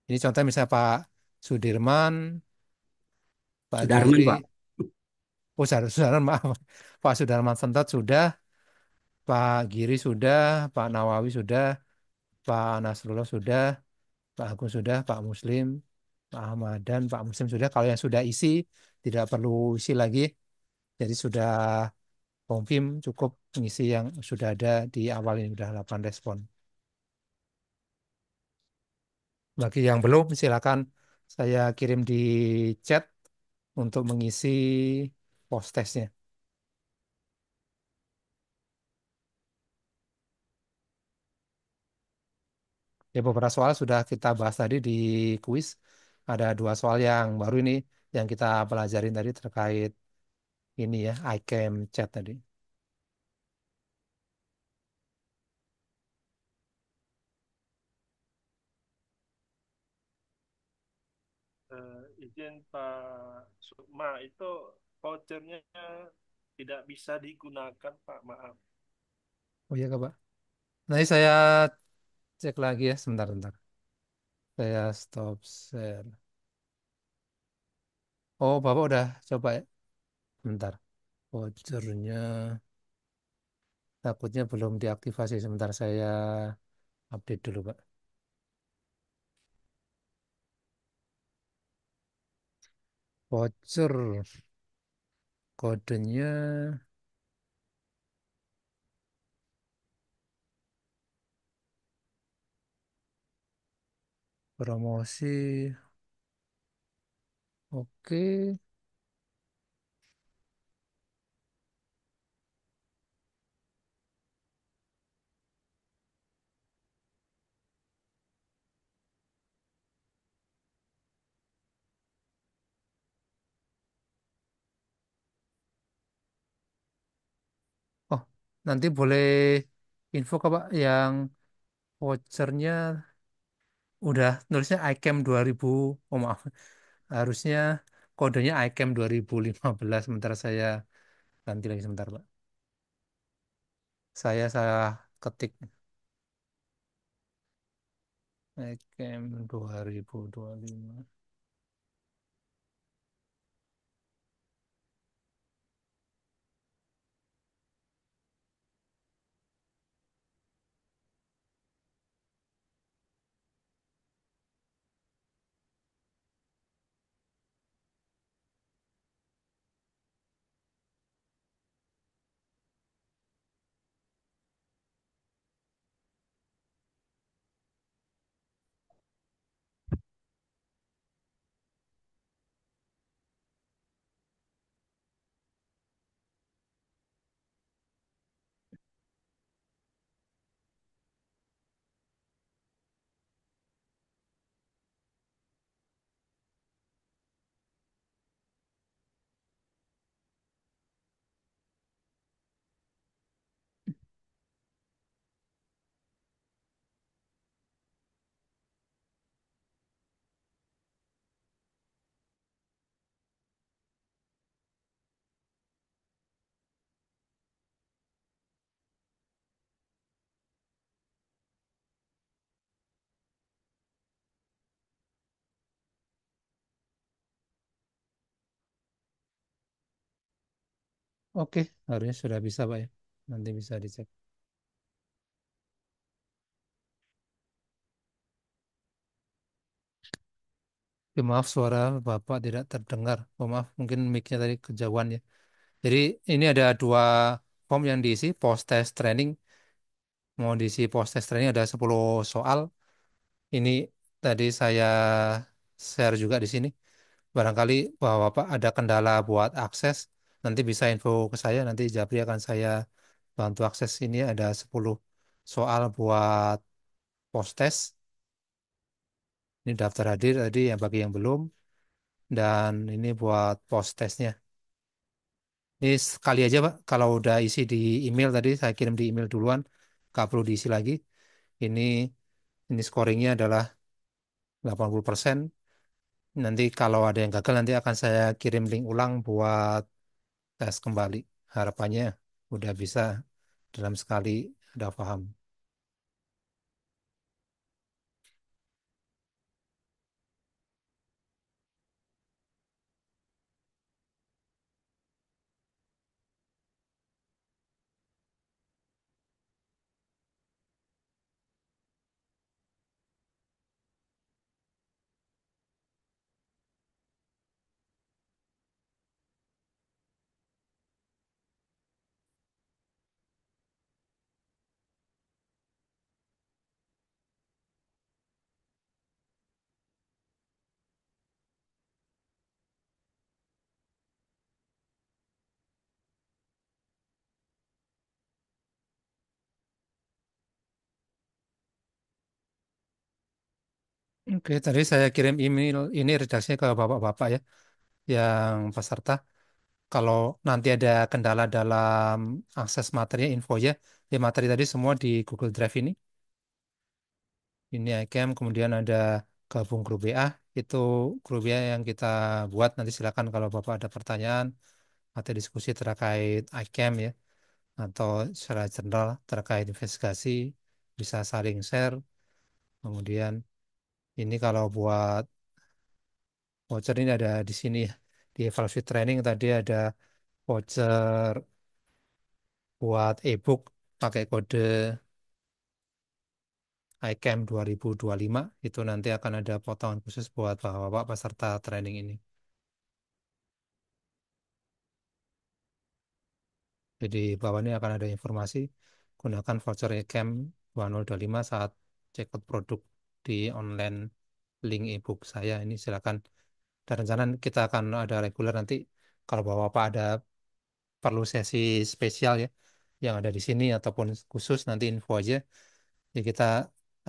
Speaker 1: Ini contoh misalnya Pak Sudirman, Pak
Speaker 6: Sudarman,
Speaker 1: Giri,
Speaker 6: Pak.
Speaker 1: oh Sudarman maaf, Pak Sudarman Sentot sudah, Pak Giri sudah, Pak Nawawi sudah, Pak Nasrullah sudah, Pak Agung sudah, Pak Muslim, Pak Ahmad dan Pak Muslim sudah. Kalau yang sudah isi tidak perlu isi lagi. Jadi sudah confirm cukup mengisi yang sudah ada di awal ini sudah 8 respon. Bagi yang belum, silakan saya kirim di chat untuk mengisi post testnya. Ya, beberapa soal sudah kita bahas tadi di kuis. Ada 2 soal yang baru ini yang kita pelajarin tadi terkait ini ya, iCam chat tadi.
Speaker 5: Izin Pak Sukma, itu vouchernya tidak bisa digunakan, Pak. Maaf.
Speaker 1: Oh iya, Kak, Pak. Nanti saya cek lagi ya, sebentar-bentar. Saya stop share. Oh, Bapak udah coba ya? Bentar. Vouchernya takutnya belum diaktifasi. Sebentar saya update dulu, Pak. Voucher kodenya promosi. Oke. Oh, nanti boleh info ke Pak yang vouchernya udah nulisnya iCam 2000. Oh maaf, harusnya kodenya iCam 2015. Sebentar saya ganti lagi sebentar, Pak. Saya ketik. ICAM 2025. Oke, harusnya sudah bisa, Pak ya. Nanti bisa dicek. Ya, maaf suara Bapak tidak terdengar. Oh, maaf, mungkin mic-nya tadi kejauhan ya. Jadi ini ada dua form yang diisi, post test training. Mau diisi post test training ada 10 soal. Ini tadi saya share juga di sini. Barangkali Bapak ada kendala buat akses, nanti bisa info ke saya, nanti Japri akan saya bantu akses. Ini ada 10 soal buat post test. Ini daftar hadir tadi yang bagi yang belum, dan ini buat post testnya. Ini sekali aja Pak, kalau udah isi di email tadi, saya kirim di email duluan, nggak perlu diisi lagi. Ini ini scoringnya adalah 80%. Nanti kalau ada yang gagal, nanti akan saya kirim link ulang buat tes kembali. Harapannya udah bisa dalam sekali udah paham. Oke, tadi saya kirim email ini redaksinya ke bapak-bapak ya, yang peserta. Kalau nanti ada kendala dalam akses materinya, info ya materi tadi semua di Google Drive ini. Ini iCam, kemudian ada gabung grup WA, itu grup WA yang kita buat. Nanti silakan kalau Bapak ada pertanyaan atau diskusi terkait iCam ya, atau secara general terkait investigasi, bisa saling share. Kemudian ini kalau buat voucher ini ada di sini ya. Di evaluasi training tadi ada voucher buat ebook pakai kode iCam 2025, itu nanti akan ada potongan khusus buat bapak-bapak peserta training ini. Jadi bawah ini akan ada informasi gunakan voucher iCam 2025 saat checkout produk di online link ebook saya. Ini silakan. Dan rencana kita akan ada reguler nanti kalau bapak-bapak ada perlu sesi spesial ya yang ada di sini ataupun khusus, nanti info aja. Ya kita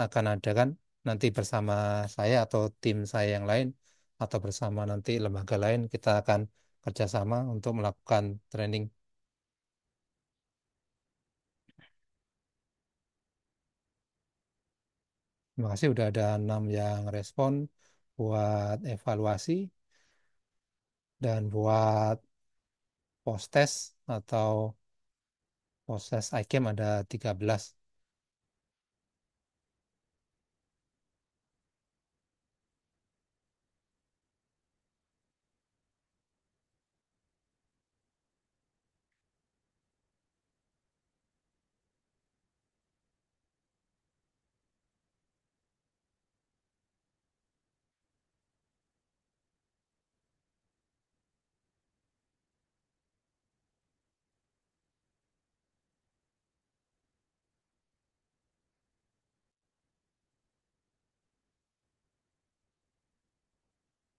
Speaker 1: akan adakan nanti bersama saya atau tim saya yang lain atau bersama nanti lembaga lain, kita akan kerjasama untuk melakukan training. Terima kasih udah ada 6 yang respon buat evaluasi, dan buat post test atau post test iCam ada 13.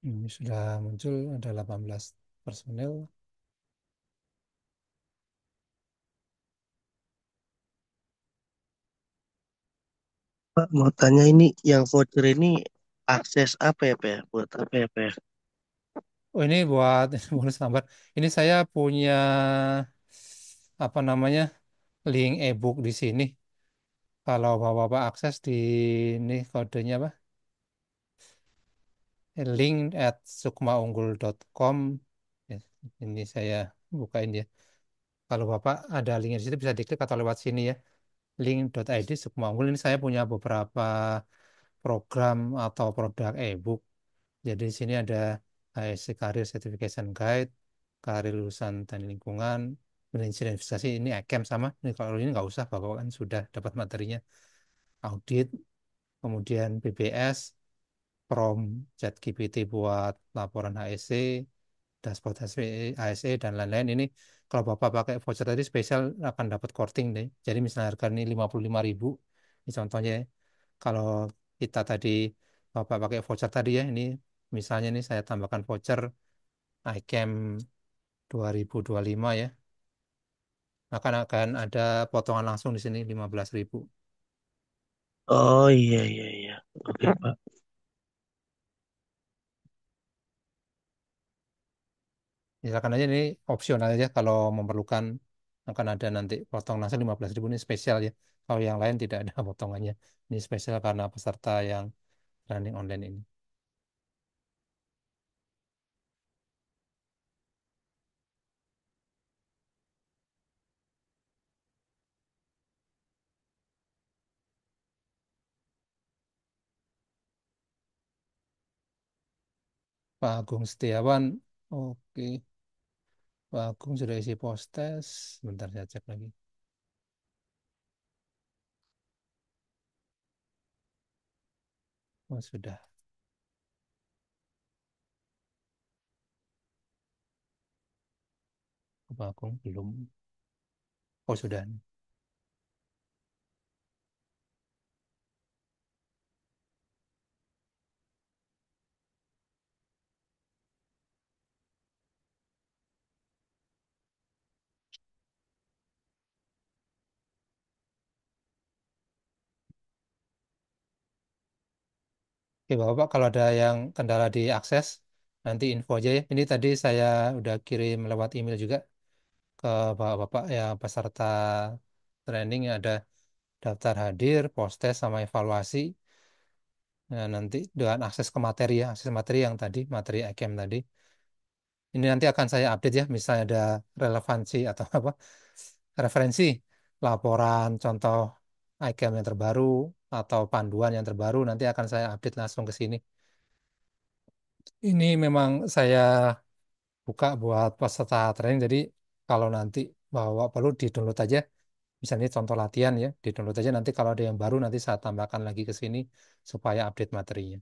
Speaker 1: Ini sudah muncul ada 18 personel.
Speaker 6: Pak, mau tanya ini yang voucher ini akses apa ya, Pak? Ya? Buat apa ya, Pak? Ya?
Speaker 1: Oh ini buat bonus tambahan. Ini saya punya apa namanya link e-book di sini. Kalau bapak-bapak akses di ini kodenya apa? Link@sukmaunggul.com. Ya, ini saya bukain ya. Kalau bapak ada linknya di situ bisa diklik atau lewat sini ya. Link.id Sukma Unggul ini saya punya beberapa program atau produk e-book. Jadi di sini ada HSC Career Certification Guide, Karir Lulusan Teknik Lingkungan, Manajemen dan Investasi ini ICAM sama. Ini kalau ini nggak usah, Bapak kan sudah dapat materinya. Audit, kemudian BBS, Prom, ChatGPT buat laporan HSC, dashboard HSE, dan lain-lain. Ini kalau Bapak pakai voucher tadi spesial akan dapat korting deh. Jadi misalnya harga ini 55.000, ini contohnya ya. Kalau kita tadi Bapak pakai voucher tadi ya, ini misalnya nih saya tambahkan voucher iCamp 2025 ya, akan ada potongan langsung di sini 15.000.
Speaker 6: Oh iya iya iya. Oke, Pak.
Speaker 1: Misalkan aja ini opsional aja kalau memerlukan akan ada nanti potong langsung 15.000 ini spesial ya. Kalau yang lain tidak ada potongannya. Ini spesial karena peserta yang running online ini. Pak Agung Setiawan, oke. Pak Agung sudah isi postes. Bentar saya cek lagi. Oh sudah. Pak Agung belum. Oh sudah. Oke Bapak, kalau ada yang kendala di akses, nanti info aja ya. Ini tadi saya udah kirim lewat email juga ke Bapak-Bapak ya peserta training yang ada daftar hadir, postes sama evaluasi. Nah, nanti dengan akses ke materi ya, akses materi yang tadi, materi ICAM tadi. Ini nanti akan saya update ya, misalnya ada relevansi atau apa, referensi, laporan, contoh ICAM yang terbaru, atau panduan yang terbaru, nanti akan saya update langsung ke sini. Ini memang saya buka buat peserta training, jadi kalau nanti bawa perlu di-download aja. Misalnya contoh latihan ya, di-download aja nanti kalau ada yang baru nanti saya tambahkan lagi ke sini supaya update materinya.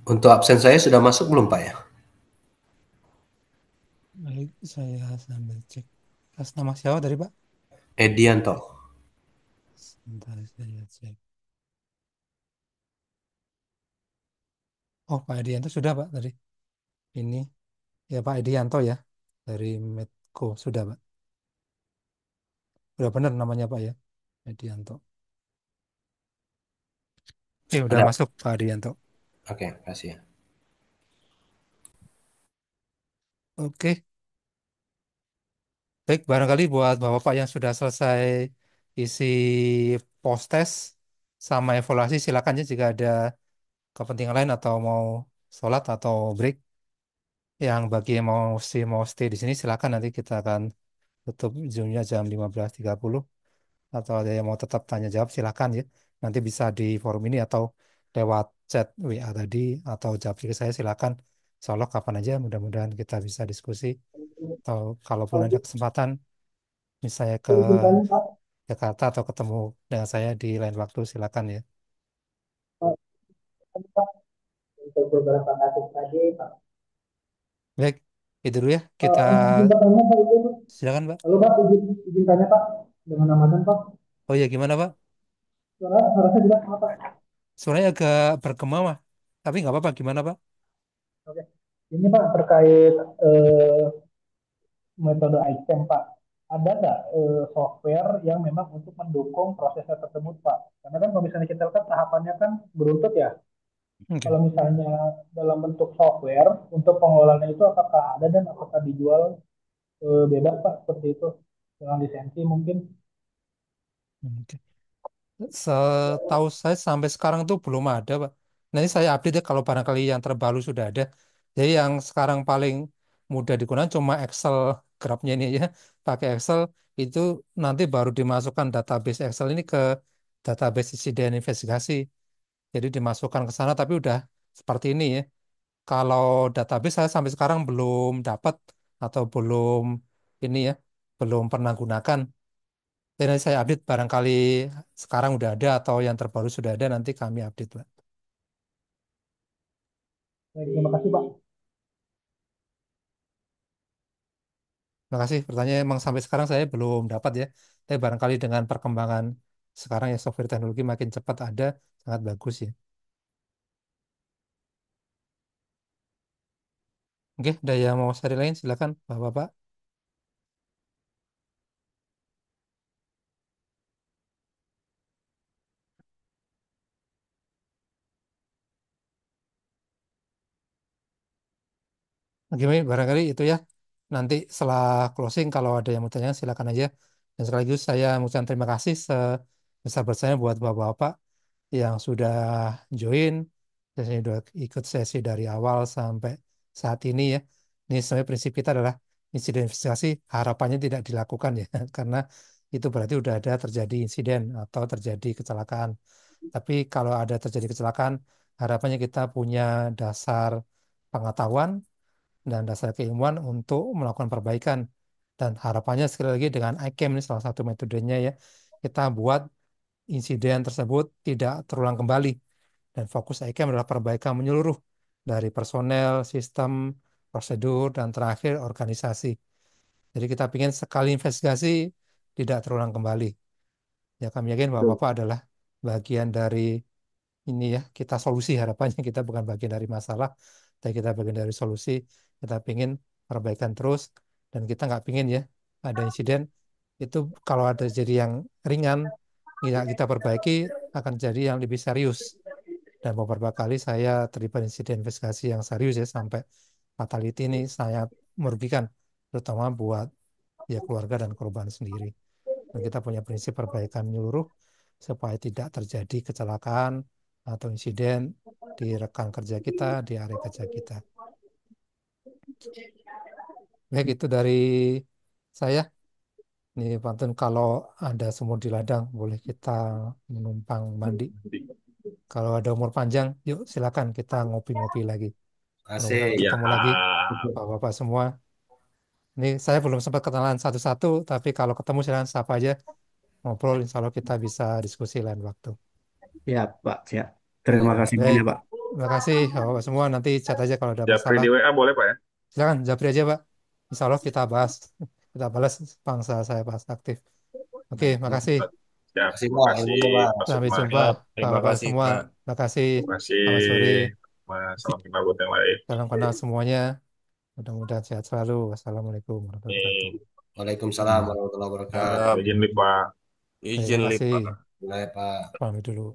Speaker 3: Untuk absen saya sudah masuk belum Pak ya?
Speaker 1: Baik, saya sambil cek. Atas nama siapa tadi, Pak?
Speaker 3: Edianto.
Speaker 1: Sebentar saya cek. Oh, Pak Edianto sudah, Pak, tadi. Ini, ya Pak Edianto ya, dari Medco. Sudah, Pak. Udah benar namanya, Pak ya, Edianto. Udah
Speaker 3: Ada.
Speaker 1: masuk, Pak Edianto.
Speaker 3: Oke, kasih ya.
Speaker 1: Oke, baik, barangkali buat Bapak-Bapak yang sudah selesai isi post test sama evaluasi, silakan ya jika ada kepentingan lain atau mau sholat atau break. Yang bagi yang mau stay di sini silakan, nanti kita akan tutup Zoom-nya jam 15.30, atau ada yang mau tetap tanya jawab silakan ya. Nanti bisa di forum ini atau lewat chat WA tadi atau japri ke saya silakan. Insya Allah kapan aja mudah-mudahan kita bisa diskusi, atau kalaupun ada kesempatan misalnya ke Jakarta atau ketemu dengan saya di lain waktu silakan ya.
Speaker 7: Untuk beberapa kasus tadi, Pak.
Speaker 1: Baik, itu dulu ya. Kita
Speaker 7: Izin bertanya Pak, itu Pak.
Speaker 1: silakan, Pak.
Speaker 7: Halo Pak, izin tanya Pak, dengan Ramadan Pak.
Speaker 1: Oh ya, gimana, Pak?
Speaker 7: Suara saya jelas nggak, Pak?
Speaker 1: Suaranya agak bergema, Pak. Tapi nggak apa-apa. Gimana, Pak?
Speaker 7: Oke. Ini Pak terkait eh, metode iCam Pak. Ada nggak software yang memang untuk mendukung prosesnya tersebut Pak? Karena kan kalau misalnya kita lihat tahapannya kan beruntut ya.
Speaker 1: Oke.
Speaker 7: Kalau misalnya dalam bentuk software untuk pengelolaannya itu apakah ada dan apakah dijual bebas Pak seperti itu dengan lisensi mungkin?
Speaker 1: Oke. Setahu saya sampai sekarang tuh belum ada, Pak. Nanti saya update ya kalau barangkali yang terbaru sudah ada. Jadi yang sekarang paling mudah digunakan cuma Excel, grabnya ini ya. Pakai Excel itu nanti baru dimasukkan database Excel ini ke database insiden investigasi. Jadi dimasukkan ke sana tapi udah seperti ini ya. Kalau database saya sampai sekarang belum dapat atau belum ini ya, belum pernah gunakan. Jadi nanti saya update barangkali sekarang udah ada atau yang terbaru sudah ada, nanti kami update, Pak.
Speaker 7: Baik, terima kasih Pak.
Speaker 1: Terima kasih. Pertanyaan emang sampai sekarang saya belum dapat ya. Tapi barangkali dengan perkembangan sekarang ya software teknologi makin cepat ada, sangat bagus ya. Oke, ada yang mau share lain silakan, Bapak-Bapak. Oke, baik, barangkali itu ya. Nanti setelah closing kalau ada yang mau tanya silakan aja. Dan sekaligus saya mengucapkan terima kasih sebesar-besarnya buat Bapak-Bapak yang sudah join, dan sudah ikut sesi dari awal sampai saat ini ya. Ini sebenarnya prinsip kita adalah insiden investigasi harapannya tidak dilakukan ya, karena itu berarti udah ada terjadi insiden atau terjadi kecelakaan. Tapi kalau ada terjadi kecelakaan, harapannya kita punya dasar pengetahuan dan dasar keilmuan untuk melakukan perbaikan. Dan harapannya sekali lagi dengan ICAM ini salah satu metodenya ya, kita buat insiden tersebut tidak terulang kembali. Dan fokus ICAM adalah perbaikan menyeluruh dari personel, sistem, prosedur, dan terakhir organisasi. Jadi kita ingin sekali investigasi tidak terulang kembali. Ya kami yakin bahwa Bapak adalah bagian dari ini ya, kita solusi harapannya kita bukan bagian dari masalah, tapi kita bagian dari solusi. Kita ingin perbaikan terus dan kita nggak pingin ya ada insiden itu kalau ada jadi yang ringan kita perbaiki akan jadi yang lebih serius. Dan beberapa kali saya terlibat insiden investigasi yang serius ya sampai fatality ini sangat merugikan terutama buat ya keluarga dan korban sendiri. Dan kita punya prinsip perbaikan menyeluruh supaya tidak terjadi kecelakaan atau insiden di rekan kerja kita, di area kerja kita. Baik, itu dari saya. Ini pantun kalau ada semut di ladang, boleh kita menumpang mandi. Kalau ada umur panjang, yuk silakan kita ngopi-ngopi lagi. Mudah-mudahan
Speaker 3: Asik.
Speaker 2: Ya,
Speaker 1: ketemu lagi, Bapak-Bapak semua. Ini saya belum sempat kenalan satu-satu, tapi kalau ketemu silakan sapa aja, ngobrol, insya Allah kita bisa diskusi lain waktu.
Speaker 8: Ya, Pak. Ya. Terima
Speaker 1: Ya,
Speaker 8: kasih banyak,
Speaker 1: baik.
Speaker 8: Pak.
Speaker 1: Terima kasih Bapak semua. Nanti chat aja kalau ada
Speaker 2: Japri
Speaker 1: masalah.
Speaker 2: di WA boleh Pak ya?
Speaker 1: Silakan japri aja Pak. Insya Allah kita bahas. Kita balas bangsa saya pas aktif. Oke, makasih.
Speaker 2: Siap,
Speaker 3: Kasih
Speaker 2: terima
Speaker 3: Pak,
Speaker 2: kasih
Speaker 3: ilmunya Pak.
Speaker 2: Pak
Speaker 1: Sampai
Speaker 2: Sukma.
Speaker 1: jumpa
Speaker 8: Terima
Speaker 1: Bapak
Speaker 8: kasih,
Speaker 1: semua.
Speaker 8: Pak.
Speaker 1: Terima kasih.
Speaker 2: Terima kasih
Speaker 1: Selamat sore.
Speaker 2: Mas. Salam kenal buat yang lain.
Speaker 1: Salam kenal semuanya. Mudah-mudahan sehat selalu. Wassalamualaikum warahmatullahi wabarakatuh.
Speaker 2: Nih,
Speaker 3: Waalaikumsalam warahmatullahi wabarakatuh.
Speaker 8: Siap.
Speaker 2: izin Lik, Pak.
Speaker 1: Oke,
Speaker 8: Izin, Lip,
Speaker 1: makasih.
Speaker 8: Pak.
Speaker 3: Mulai Pak.
Speaker 1: Pamit dulu.